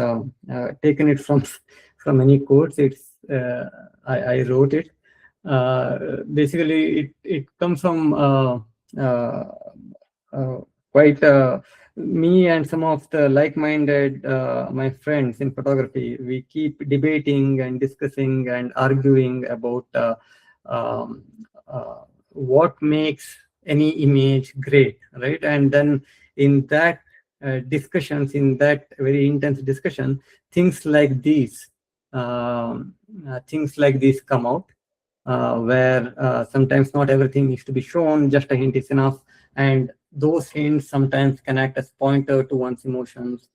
taken it from any quotes. It's I wrote it. Basically, it comes from uh, uh, quite me and some of the like-minded my friends in photography. We keep debating and discussing and arguing about um, what makes any image great, right? And then in that discussions, in that very intense discussion, things like these things like these come out, where sometimes not everything needs to be shown, just a hint is enough, and those hints sometimes can act as pointer to one's emotions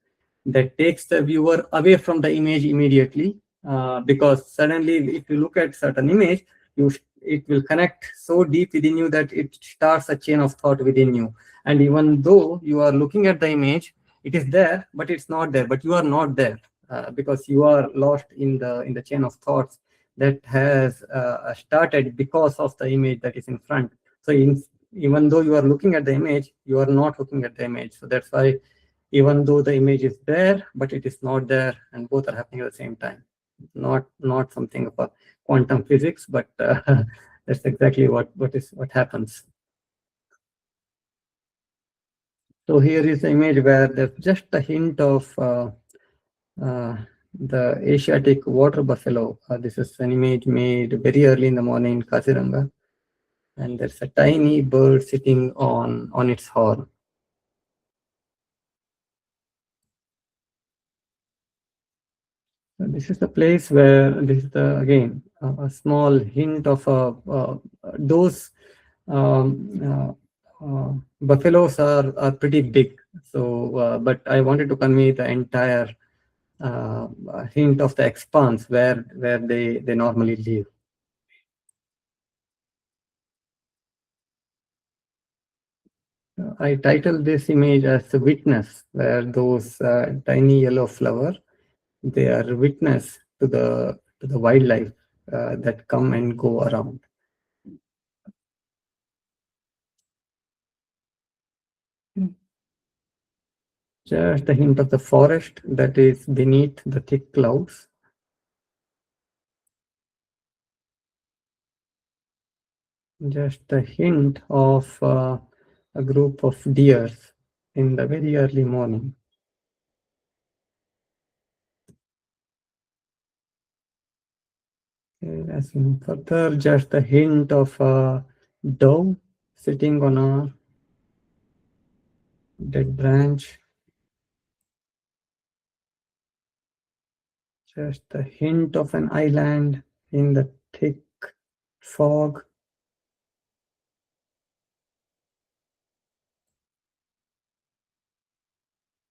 that takes the viewer away from the image immediately, because suddenly if you look at certain image, it will connect so deep within you that it starts a chain of thought within you, and even though you are looking at the image, it is there but it's not there, but you are not there, because you are lost in the chain of thoughts that has started because of the image that is in front. So even though you are looking at the image, you are not looking at the image. So that's why even though the image is there, but it is not there, and both are happening at the same time. Not something of a quantum physics, but that's exactly what happens. So here is the image where there's just a hint of uh, the Asiatic water buffalo. This is an image made very early in the morning in Kaziranga, and there's a tiny bird sitting on its horn. This is the place where this is the again a small hint of those um, buffaloes are pretty big. So, but I wanted to convey the entire hint of the expanse where they normally live. I titled this image as a witness, where those tiny yellow flower, they are witness to the wildlife that come and go around. Just a hint of the forest that is beneath the thick clouds. Just a hint of a group of deers in the very early morning. As in further, just a hint of a dove sitting on a dead branch. Just a hint of an island in the thick fog.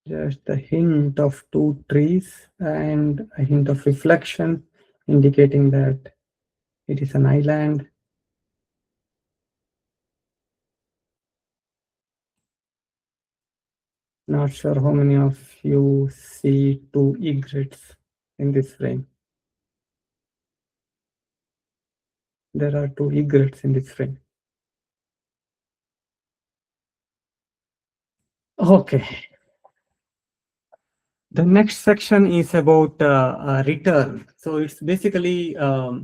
Just a hint of two trees and a hint of reflection, indicating that it is an island. Not sure how many of you see two egrets in this frame. There are two egrets in this frame. Okay. The next section is about return. So it's basically I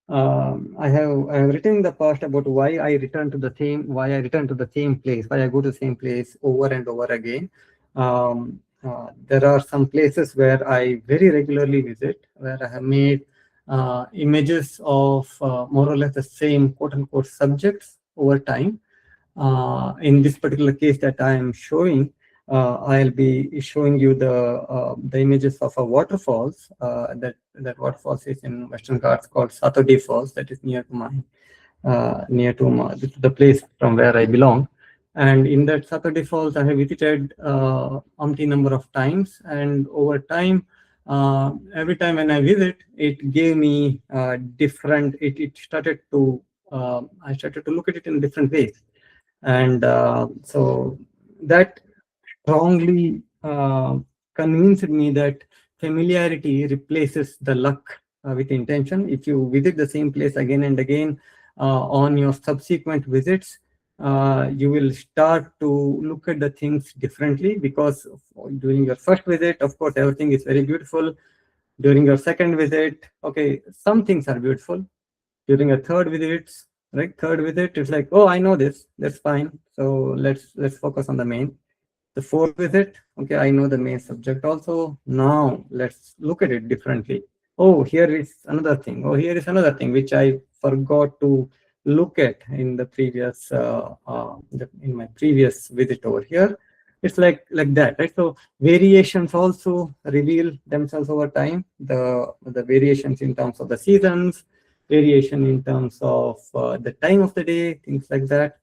have written in the past about why I return to the same place, why I go to the same place over and over again. There are some places where I very regularly visit, where I have made images of more or less the same quote unquote subjects over time. In this particular case that I am showing, I'll be showing you the images of a waterfalls. That waterfalls is in Western Ghats called Satodi Falls. That is near to the place from where I belong. And in that Satodi Falls, I have visited umpty number of times. And over time, every time when I visit, it gave me different. It started to I started to look at it in different ways. And so that strongly convinced me that familiarity replaces the luck with intention. If you visit the same place again and again on your subsequent visits, you will start to look at the things differently, because during your first visit, of course, everything is very beautiful. During your second visit, okay, some things are beautiful. During a third visit, it's like, oh, I know this, that's fine, so let's focus on the main. The fourth visit, okay, I know the main subject also, now let's look at it differently. Oh, here is another thing, oh, here is another thing which I forgot to look at in the previous in my previous visit over here. It's like that, right? So variations also reveal themselves over time. The variations in terms of the seasons, variation in terms of the time of the day, things like that.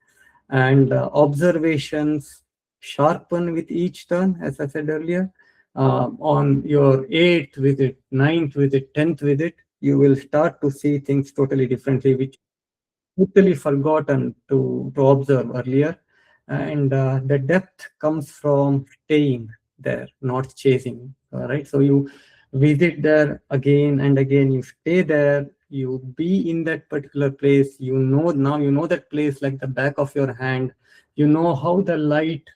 And observations sharpen with each turn, as I said earlier. On your 8th visit, 9th visit, 10th visit, you will start to see things totally differently, which totally forgotten to observe earlier. And the depth comes from staying there, not chasing. All right. So you visit there again and again, you stay there, you be in that particular place. Now you know that place like the back of your hand. You know how the light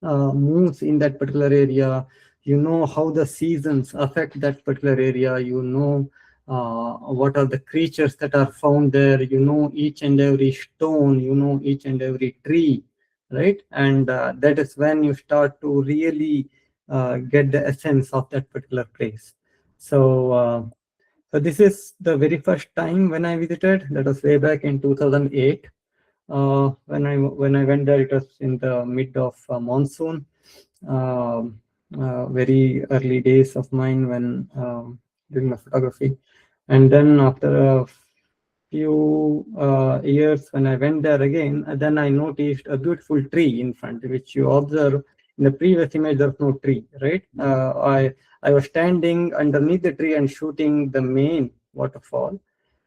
moves in that particular area. You know how the seasons affect that particular area. You know what are the creatures that are found there. You know each and every stone. You know each and every tree, right? And that is when you start to really get the essence of that particular place. So this is the very first time when I visited. That was way back in 2008. When I went there, it was in the mid of monsoon. Very early days of mine when doing my photography. And then after a few years, when I went there again, then I noticed a beautiful tree in front, which you observe in the previous image. There's no tree, right? I was standing underneath the tree and shooting the main waterfall.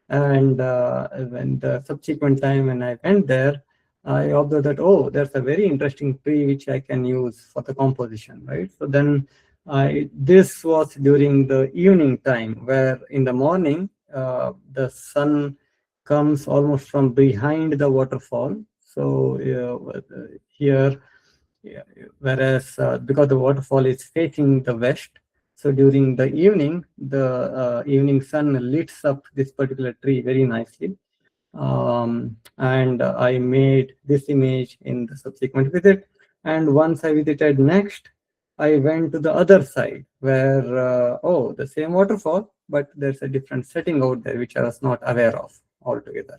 And when the subsequent time when I went there, I observed that, oh, there's a very interesting tree which I can use for the composition, right? So then this was during the evening time, where in the morning, the sun comes almost from behind the waterfall. So here, yeah, whereas because the waterfall is facing the west, so during the evening, the evening sun lights up this particular tree very nicely. And I made this image in the subsequent visit. And once I visited next, I went to the other side where, oh, the same waterfall, but there's a different setting out there, which I was not aware of altogether.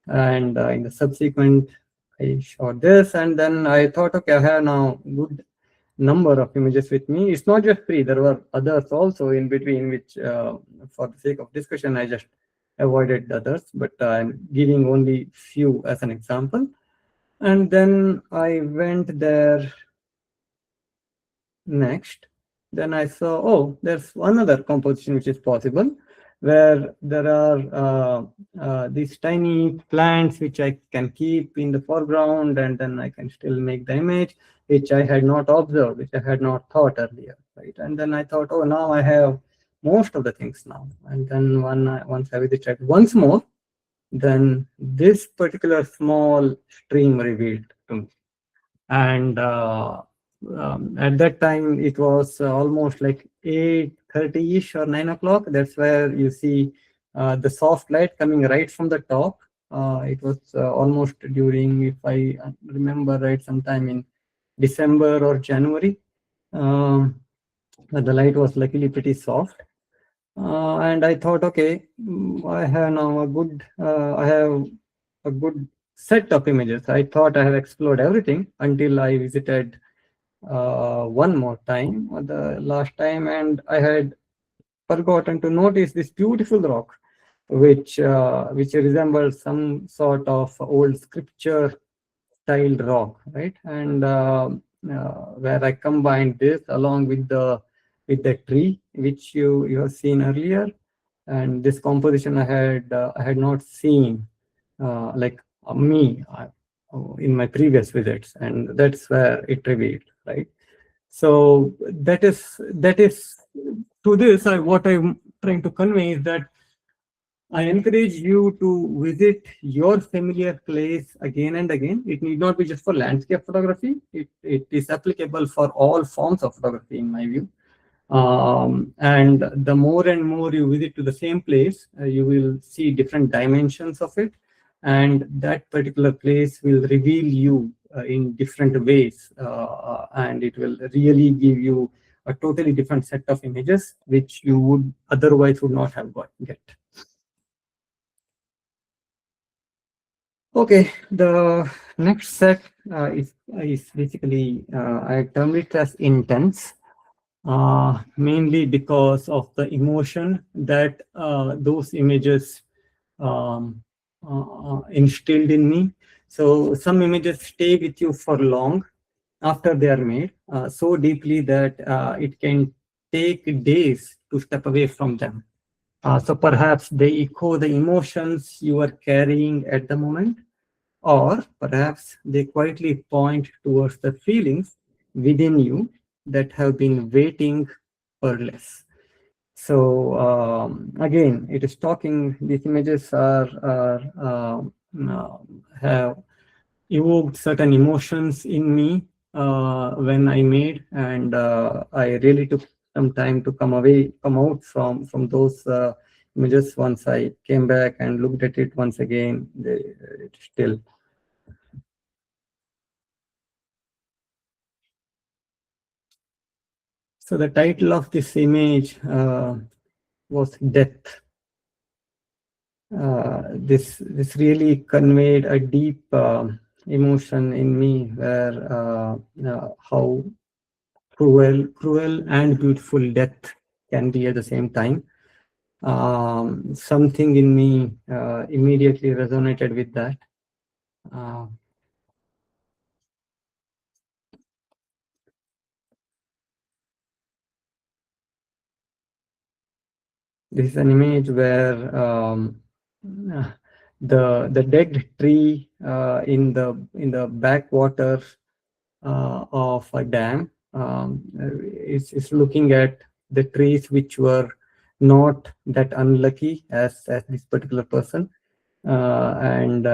And in the subsequent, I shot this, and then I thought, okay, I have now good number of images with me. It's not just three, there were others also in between, which for the sake of discussion, I just avoided the others, but I'm giving only few as an example. And then I went there next. Then I saw, oh, there's one other composition which is possible, where there are these tiny plants which I can keep in the foreground, and then I can still make the image, which I had not observed, which I had not thought earlier, right? And then I thought, oh, now I have most of the things now. And then once I visited once more, then this particular small stream revealed to me. And at that time, it was almost like 8:30-ish or 9 o'clock. That's where you see the soft light coming right from the top. It was almost during, if I remember right, sometime in December or January. The light was luckily pretty soft. And I thought, okay, I have now I have a good set of images. I thought I have explored everything until I visited one more time, the last time, and I had forgotten to notice this beautiful rock, which resembles some sort of old scripture styled rock, right? And where I combined this along with the tree which you have seen earlier, and this composition I had not seen like me in my previous visits, and that's where it revealed, right? So that is to this. What I'm trying to convey is that I encourage you to visit your familiar place again and again. It need not be just for landscape photography. It is applicable for all forms of photography, in my view. And the more and more you visit to the same place, you will see different dimensions of it, and that particular place will reveal you in different ways, and it will really give you a totally different set of images which you would otherwise would not have get. Okay, the next set is basically I term it as intense. Mainly because of the emotion that those images instilled in me. So some images stay with you for long after they are made, so deeply that it can take days to step away from them. So perhaps they echo the emotions you are carrying at the moment, or perhaps they quietly point towards the feelings within you that have been waiting for less. So again, it is talking. These images have evoked certain emotions in me when I made, and I really took some time to come out from those images. Once I came back and looked at it once again, it still. So the title of this image was Death. This really conveyed a deep emotion in me, where how cruel and beautiful death can be at the same time. Something in me immediately resonated with that. This is an image where the dead tree in the backwater of a dam is looking at the trees which were not that unlucky as this particular person, and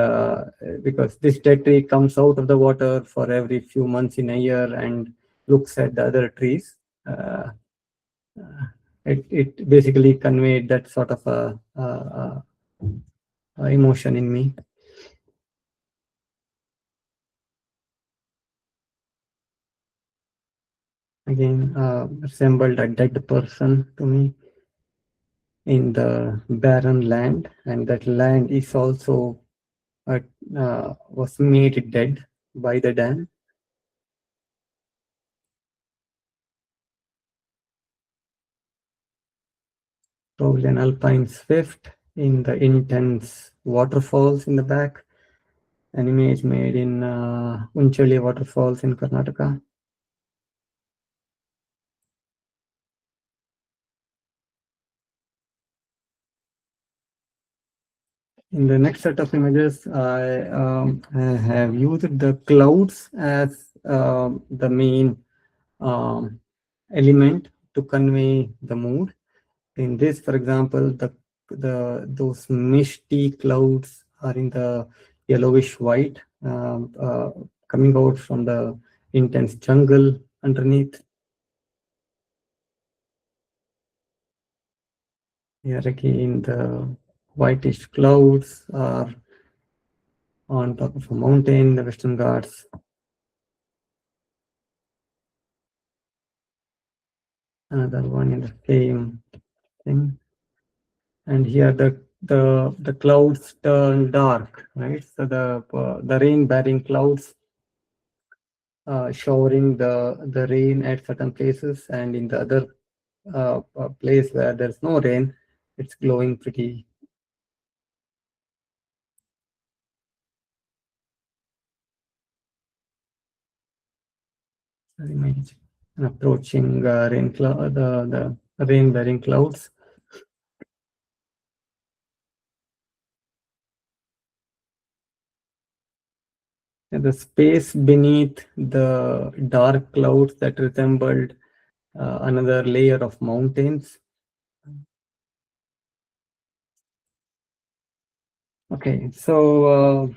because this dead tree comes out of the water for every few months in a year and looks at the other trees. Uh, it basically conveyed that sort of a emotion in me. Again, resembled a dead person to me in the barren land, and that land is also was made dead by the dam. Probably an alpine swift in the intense waterfalls in the back. An image made in Unchali waterfalls in Karnataka. In the next set of images, I have used the clouds as the main um, element to convey the mood. In this, for example, those misty clouds are in the yellowish white, coming out from the intense jungle underneath. Here again, the whitish clouds are on top of a mountain, the Western Ghats. Another one in the same thing. And here the clouds turn dark, right? So the rain bearing clouds showering the rain at certain places, and in the other place where there's no rain, it's glowing pretty. Image approaching rain cloud, the rain bearing clouds. And the space beneath the dark clouds that resembled another layer of mountains. Okay, so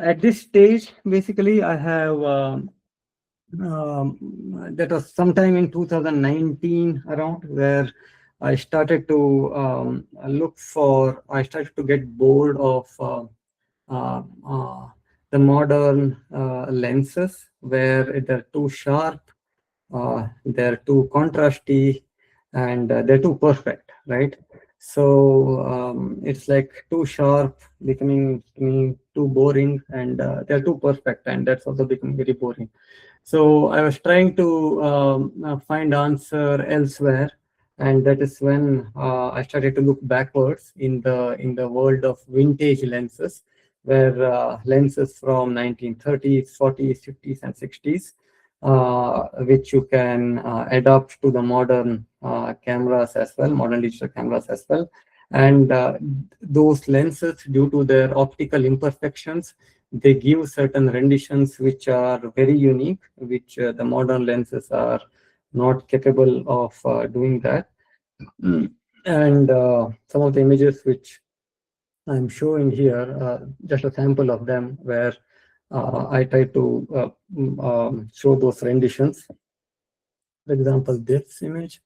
at this stage, basically, I have that was sometime in 2019 around, where I started to I started to get bored of uh, uh, the modern lenses, where they're too sharp, they're too contrasty, and they're too perfect, right? So it's like too sharp, becoming to me too boring, and they're too perfect, and that's also becoming very boring. So I was trying to find answer elsewhere, and that is when I started to look backwards in the world of vintage lenses, where lenses from 1930s, 40s, 50s, and 60s, which you can adapt to the modern cameras as well, modern digital cameras as well. And those lenses, due to their optical imperfections, they give certain renditions which are very unique, which the modern lenses are not capable of doing that. And some of the images which I'm showing here, just a sample of them, where I try to show those renditions. For example, this image.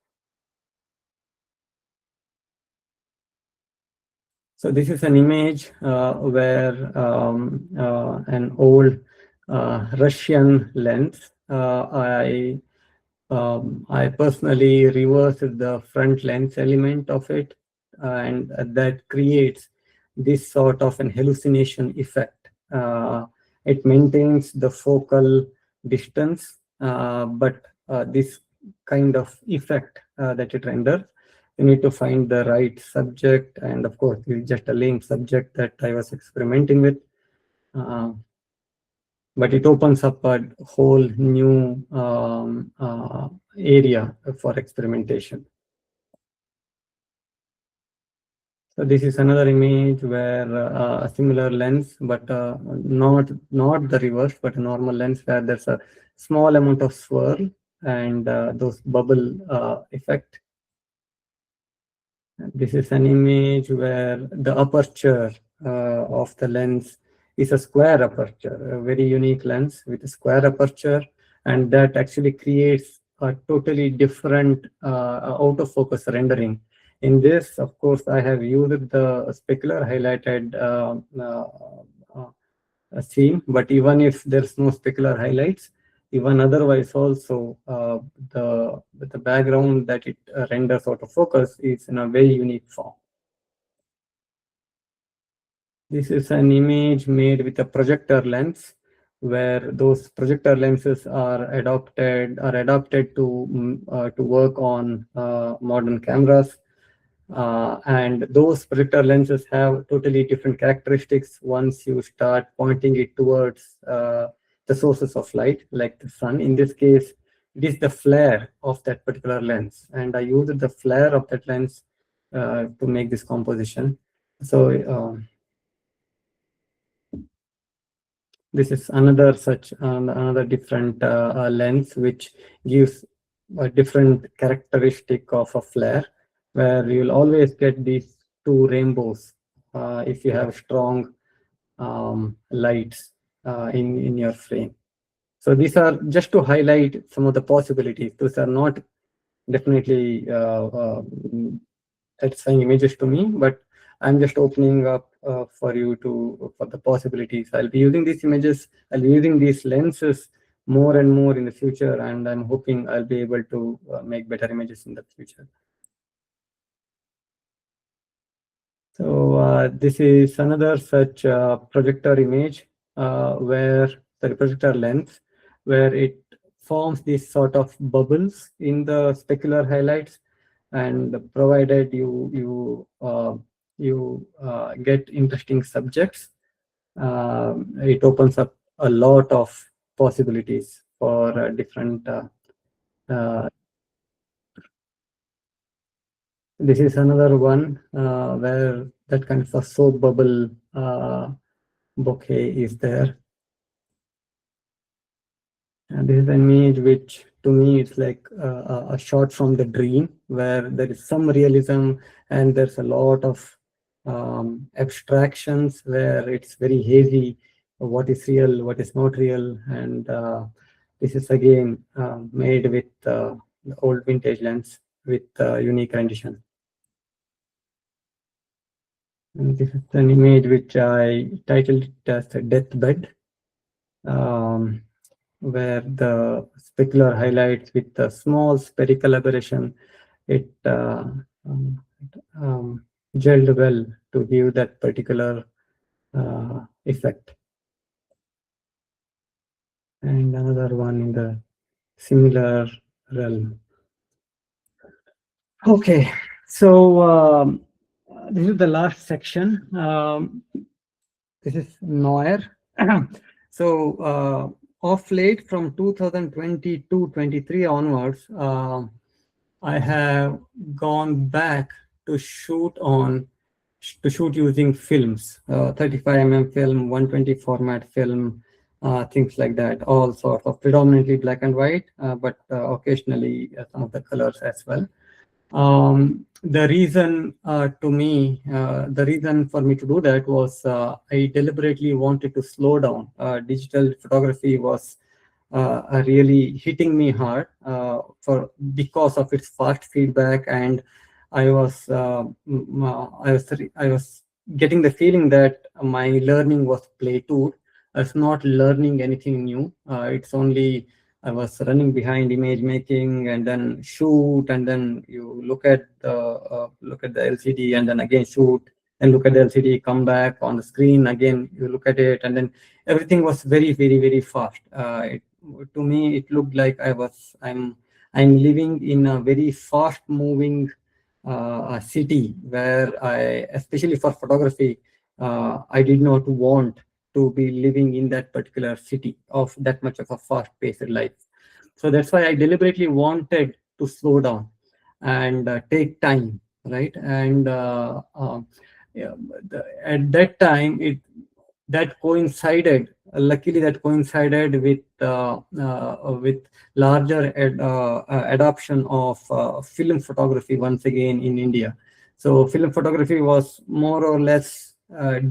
So this is an image where an old Russian lens. I personally reversed the front lens element of it, and that creates this sort of an hallucination effect. It maintains the focal distance, but this kind of effect that it renders, you need to find the right subject, and of course, it's just a lame subject that I was experimenting with. But it opens up a whole new area for experimentation. So this is another image where a similar lens, but not the reverse, but a normal lens where there's a small amount of swirl and those bubble effect. This is an image where the aperture of the lens is a square aperture, a very unique lens with a square aperture, and that actually creates a totally different out-of-focus rendering. In this, of course, I have used the specular highlighted scene, but even if there's no specular highlights, even otherwise also the background that it renders out of focus is in a very unique form. This is an image made with a projector lens, where those projector lenses are adapted to work on modern cameras. And those projector lenses have totally different characteristics once you start pointing it towards the sources of light, like the sun. In this case, it is the flare of that particular lens, and I used the flare of that lens to make this composition. So this is another different lens which gives a different characteristic of a flare, where you'll always get these two rainbows if you have strong lights in your frame. So these are just to highlight some of the possibilities. Those are not definitely satisfying images to me, but I'm just opening up for the possibilities. I'll be using these images, I'll be using these lenses more and more in the future, and I'm hoping I'll be able to make better images in the future. So this is another such projector image projector lens, where it forms these sort of bubbles in the specular highlights, and provided you get interesting subjects, it opens up a lot of possibilities for different. This is another one where that kind of a soap bubble bouquet is there. And this is an image which, to me, it's like a shot from the dream, where there is some realism and there's a lot of abstractions, where it's very hazy, what is real, what is not real. And this is again made with the old vintage lens with unique rendition. And this is an image which I titled it as a deathbed, where the specular highlights with a small spherical aberration, it gelled well to give that particular effect. And another one in the similar realm. Okay, so this is the last section. This is Noir. So of late, from 2022-23 onwards, I have gone back to shoot using films, 35mm film, 120 format film, things like that, all sorts of predominantly black and white, but occasionally some of the colors as well. The reason the reason for me to do that was I deliberately wanted to slow down. Digital photography was really hitting me hard because of its fast feedback, and I was getting the feeling that my learning was plateaued. I was not learning anything new. It's only I was running behind image making, and then shoot, and then you look at the LCD, and then again shoot, and look at the LCD, come back on the screen again, you look at it, and then everything was very, very, very fast. To me, it looked like I'm living in a very fast moving city, where especially for photography, I did not want to be living in that particular city of that much of a fast-paced life. So that's why I deliberately wanted to slow down and take time, right? And at that time, that coincided. Luckily, that coincided with larger adoption of film photography once again in India. So film photography was more or less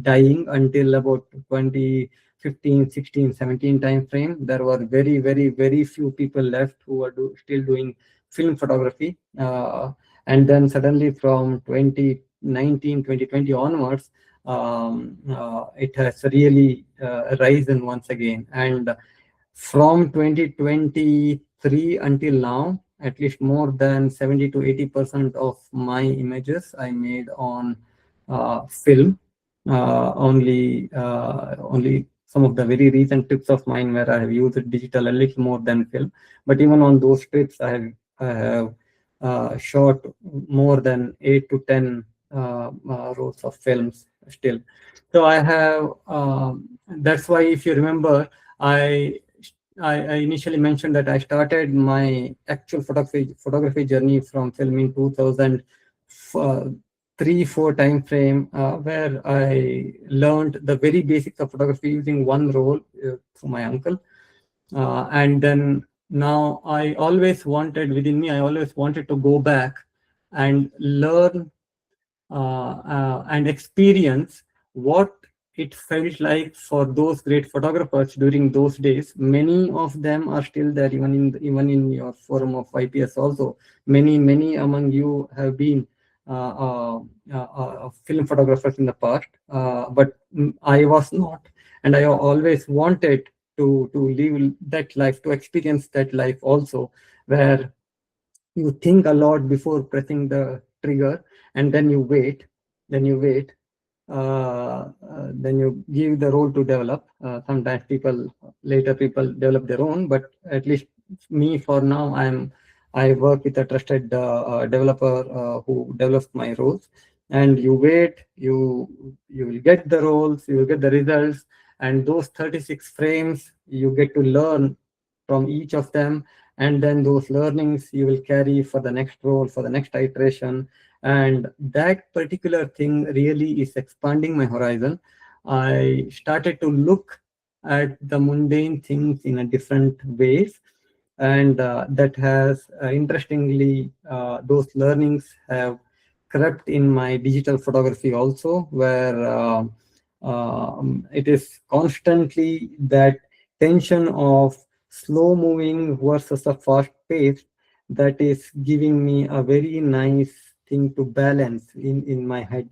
dying until about 2015, 16, 17 time frame. There were very, very, very few people left who were still doing film photography. And then suddenly from 2019, 2020 onwards, it has really risen once again. And from 2023 until now, at least more than 70 to 80% of my images I made on film. Only some of the very recent trips of mine where I have used digital a little more than film. But even on those trips, I have shot more than 8 to 10 rolls of films still. So I have. That's why, if you remember, I I initially mentioned that I started my actual photography journey from film in 2003-4 time frame, where I learned the very basics of photography using one roll through my uncle. And then now I always wanted to go back and learn and experience what it felt like for those great photographers during those days. Many of them are still there, even in your forum of YPS. Also, many among you have been film photographers in the past, but I was not, and I always wanted to live that life, to experience that life also, where you think a lot before pressing the trigger, and then you give the role to develop. Sometimes people develop their own, but at least me, for now, I work with a trusted developer who develops my roles. And you wait, you will get the roles, you will get the results, and those 36 frames you get to learn from each of them, and then those learnings you will carry for the next role, for the next iteration. And that particular thing really is expanding my horizon. I started to look at the mundane things in a different ways, and that has interestingly, those learnings have crept in my digital photography also, where it is constantly that tension of slow moving versus a fast pace that is giving me a very nice thing to balance in my head.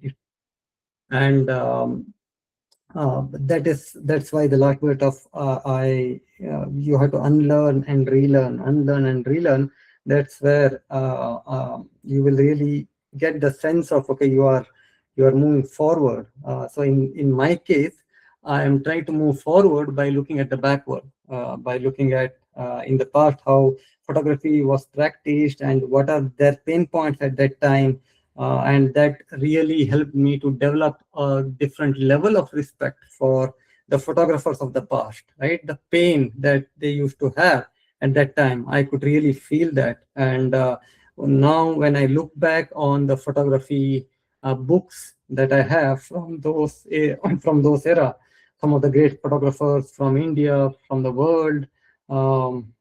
And that's why the last bit of I you have to unlearn and relearn. That's where you will really get the sense of, okay, you are moving forward. So in my case, I am trying to move forward by looking at the backward, by looking at in the past how photography was practiced and what are their pain points at that time. And that really helped me to develop a different level of respect for the photographers of the past, right? The pain that they used to have at that time, I could really feel that. And now when I look back on the photography books that I have from from those era, some of the great photographers from India, from the world, um,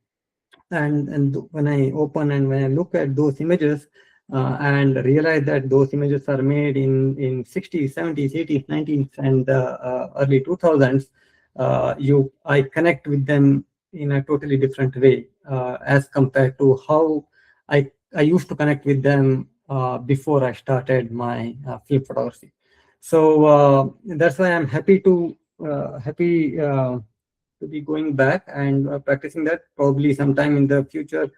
and when I open and when I look at those images and realize that those images are made in 60s, 70s, 80s, 90s, and early 2000s, I connect with them in a totally different way as compared to how I used to connect with them before I started my film photography. So that's why I'm happy to be going back and practicing that. Probably sometime in the future,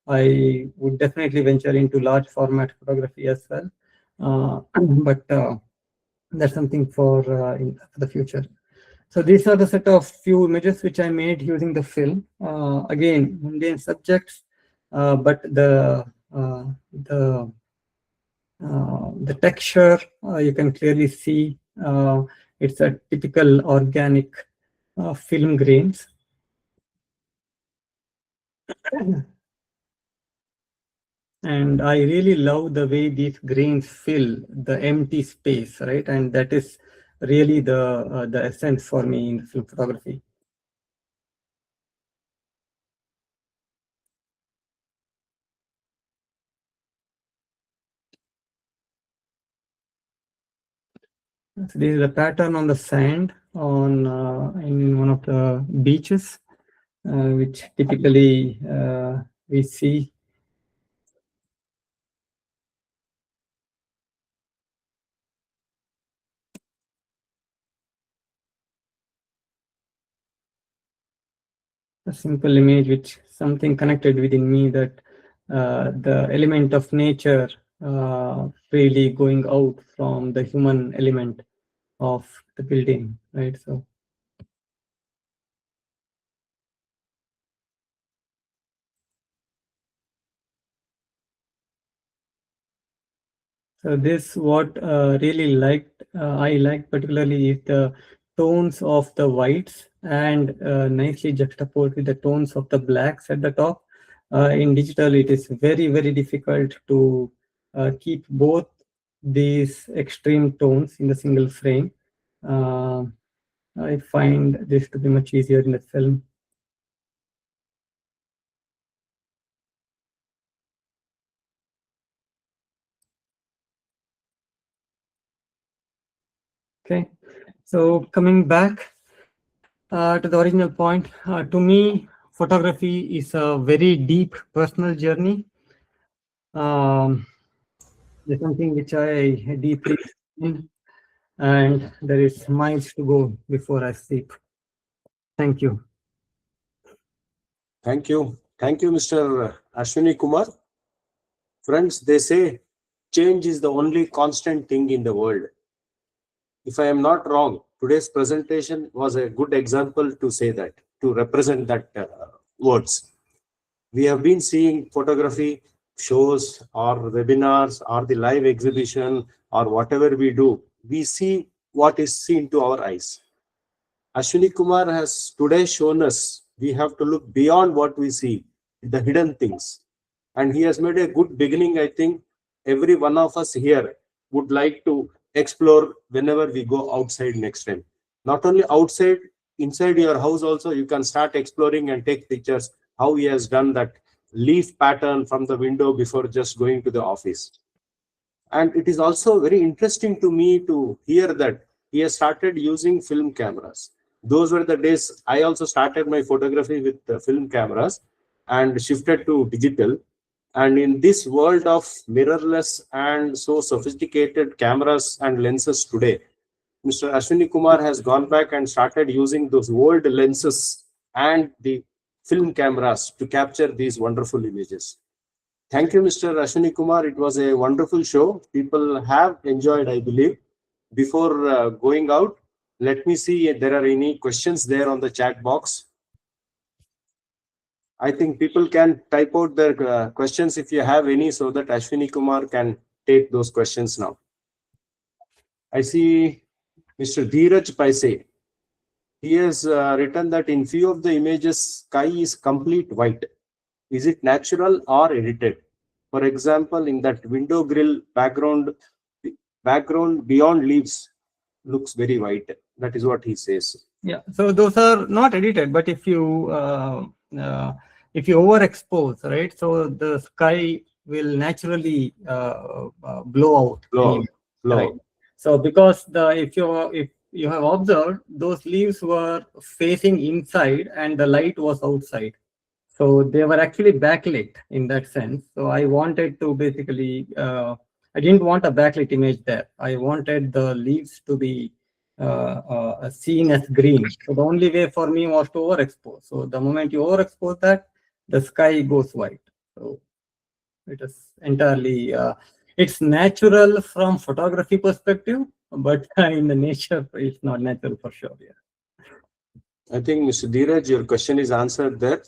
I would definitely venture into large format photography as well. But that's something for in the future. So these are the set of few images which I made using the film. Again, mundane subjects, but the texture you can clearly see. It's a typical organic film grains. And I really love the way these grains fill the empty space, right? And that is really the essence for me in film photography. So this is a pattern on the sand on in one of the beaches, which typically we see. A simple image which something connected within me, that the element of nature really going out from the human element of the building, right? So this what really liked I liked particularly is the tones of the whites, and nicely juxtaposed with the tones of the blacks at the top. In digital, it is very difficult to keep both these extreme tones in the single frame. Uh, I find this to be much easier in the film. Okay, so coming back to the original point, to me, photography is a very deep personal journey. There's something which I deeply in, and there is miles to go before I sleep. Thank you. Thank you. Thank you, Mr. Ashwini Kumar. Friends, they say change is the only constant thing in the world. If I am not wrong, today's presentation was a good example to say that, to represent that words. We have been seeing photography shows or webinars or the live exhibition or whatever we do. We see what is seen to our eyes. Ashwini Kumar has today shown us we have to look beyond what we see, the hidden things. And he has made a good beginning. I think every one of us here would like to explore whenever we go outside next time. Not only outside, inside your house also, you can start exploring and take pictures how he has done that leaf pattern from the window before just going to the office. And it is also very interesting to me to hear that he has started using film cameras. Those were the days I also started my photography with film cameras and shifted to digital. And in this world of mirrorless and so sophisticated cameras and lenses today, Mr. Ashwini Kumar has gone back and started using those old lenses and the film cameras to capture these wonderful images. Thank you, Mr. Ashwini Kumar. It was a wonderful show. People have enjoyed, I believe. Before going out, let me see if there are any questions there on the chat box. I think people can type out their questions if you have any, so that Ashwini Kumar can take those questions now. I see Mr. Dheeraj Paise. He has written that in few of the images, sky is complete white. Is it natural or edited? For example, in that window grill background beyond leaves looks very white. That is what he says. Yeah, so those are not edited, but if you overexpose, right, so the sky will naturally blow out. Blow. Right. So because if you have observed, those leaves were facing inside and the light was outside. So they were actually backlit in that sense. So I wanted to basically, I didn't want a backlit image there. I wanted the leaves to be seen as green. So the only way for me was to overexpose. So the moment you overexpose that, the sky goes white. So it is entirely, it's natural from photography perspective, but in the nature, it's not natural for sure. Yeah. I think, Mr. Dheeraj, your question is answered there.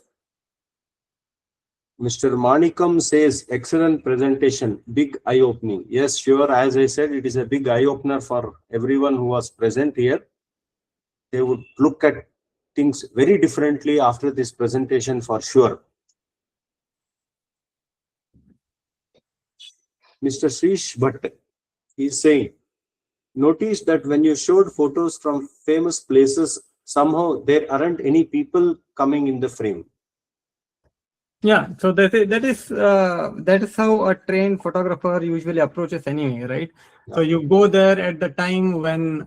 Mr. Manikam says, excellent presentation, big eye-opening. Yes, sure. As I said, it is a big eye-opener for everyone who was present here. They would look at things very differently after this presentation for sure. Mr. Srish Bhatt is saying, notice that when you showed photos from famous places, somehow there aren't any people coming in the frame. Yeah, so that is how a trained photographer usually approaches anyway, right? So you go there at the time when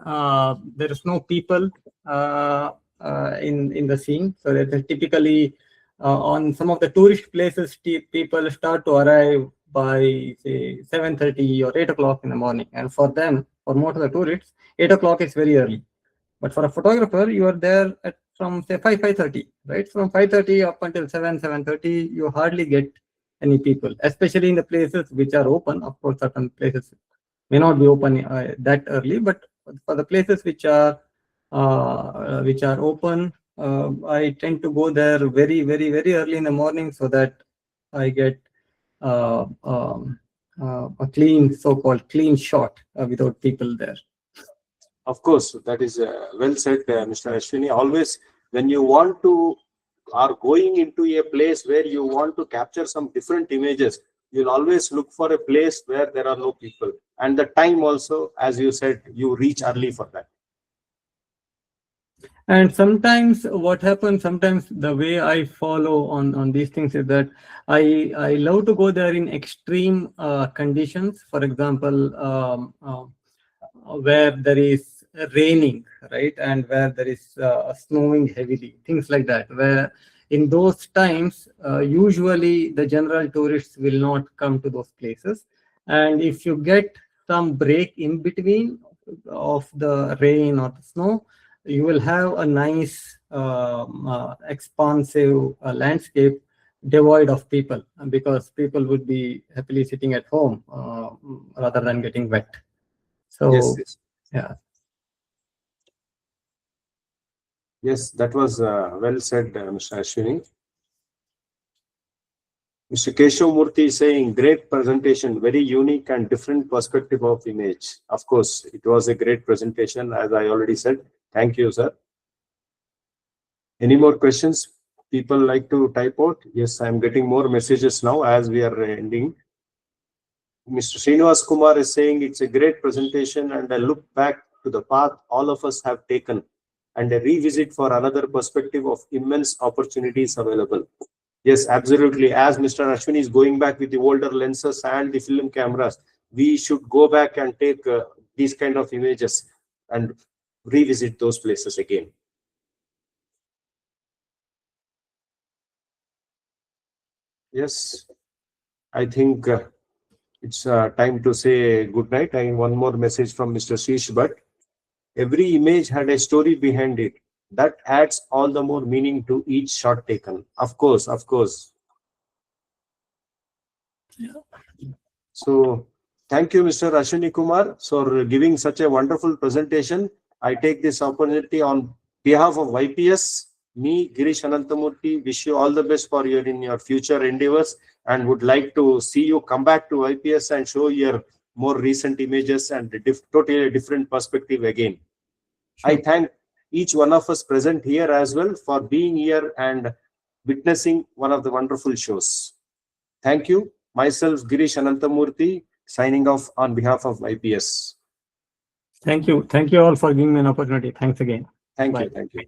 there is no people in the scene. So that is typically on some of the tourist places, people start to arrive by say 7:30 or 8 o'clock in the morning, and for them, for most of the tourists, 8 o'clock is very early. But for a photographer, you are there at from say 5:30, right? From 5:30 up until 7:30, you hardly get any people, especially in the places which are open. Of course, certain places may not be open that early, but for the places which are open, I tend to go there very, very, very early in the morning so that I get uh, um, a clean, so-called clean shot without people there. Of course, that is well said, Mr. Ashwini. Always, when you want to are going into a place where you want to capture some different images, you'll always look for a place where there are no people. And the time also, as you said, you reach early for that. And sometimes what happens, sometimes the way I follow on these things is that I love to go there in extreme conditions. For example, where there is raining, right, and where there is snowing heavily, things like that. Where in those times, usually the general tourists will not come to those places, and if you get some break in between of the rain or the snow, you will have a nice expansive landscape devoid of people, because people would be happily sitting at home rather than getting wet. So Yes, yes. yeah. Yes, that was well said, Mr. Ashwini. Mr. Keshav Murthy is saying, great presentation, very unique and different perspective of image. Of course, it was a great presentation, as I already said. Thank you, sir. Any more questions? People like to type out? Yes, I'm getting more messages now as we are ending. Mr. Srinivas Kumar is saying it's a great presentation, and I look back to the path all of us have taken and a revisit for another perspective of immense opportunities available. Yes, absolutely. As Mr. Ashwini is going back with the older lenses and the film cameras, we should go back and take these kind of images and revisit those places again. Yes, I think it's time to say good night. And one more message from Mr. Sheesh Bhatt. Every image had a story behind it. That adds all the more meaning to each shot taken. Of course, of course. So, thank you, Mr. Ashwini Kumar, for giving such a wonderful presentation. I take this opportunity on behalf of YPS. Me, Girish Anantamurthy, wish you all the best for in your future endeavors, and would like to see you come back to YPS and show your more recent images and totally different perspective again. Sure. I thank each one of us present here as well for being here and witnessing one of the wonderful shows. Thank you. Myself, Girish Anantamurthy, signing off on behalf of YPS. Thank you. Thank you all for giving me an opportunity. Thanks again. Thank Bye. you. Thank you.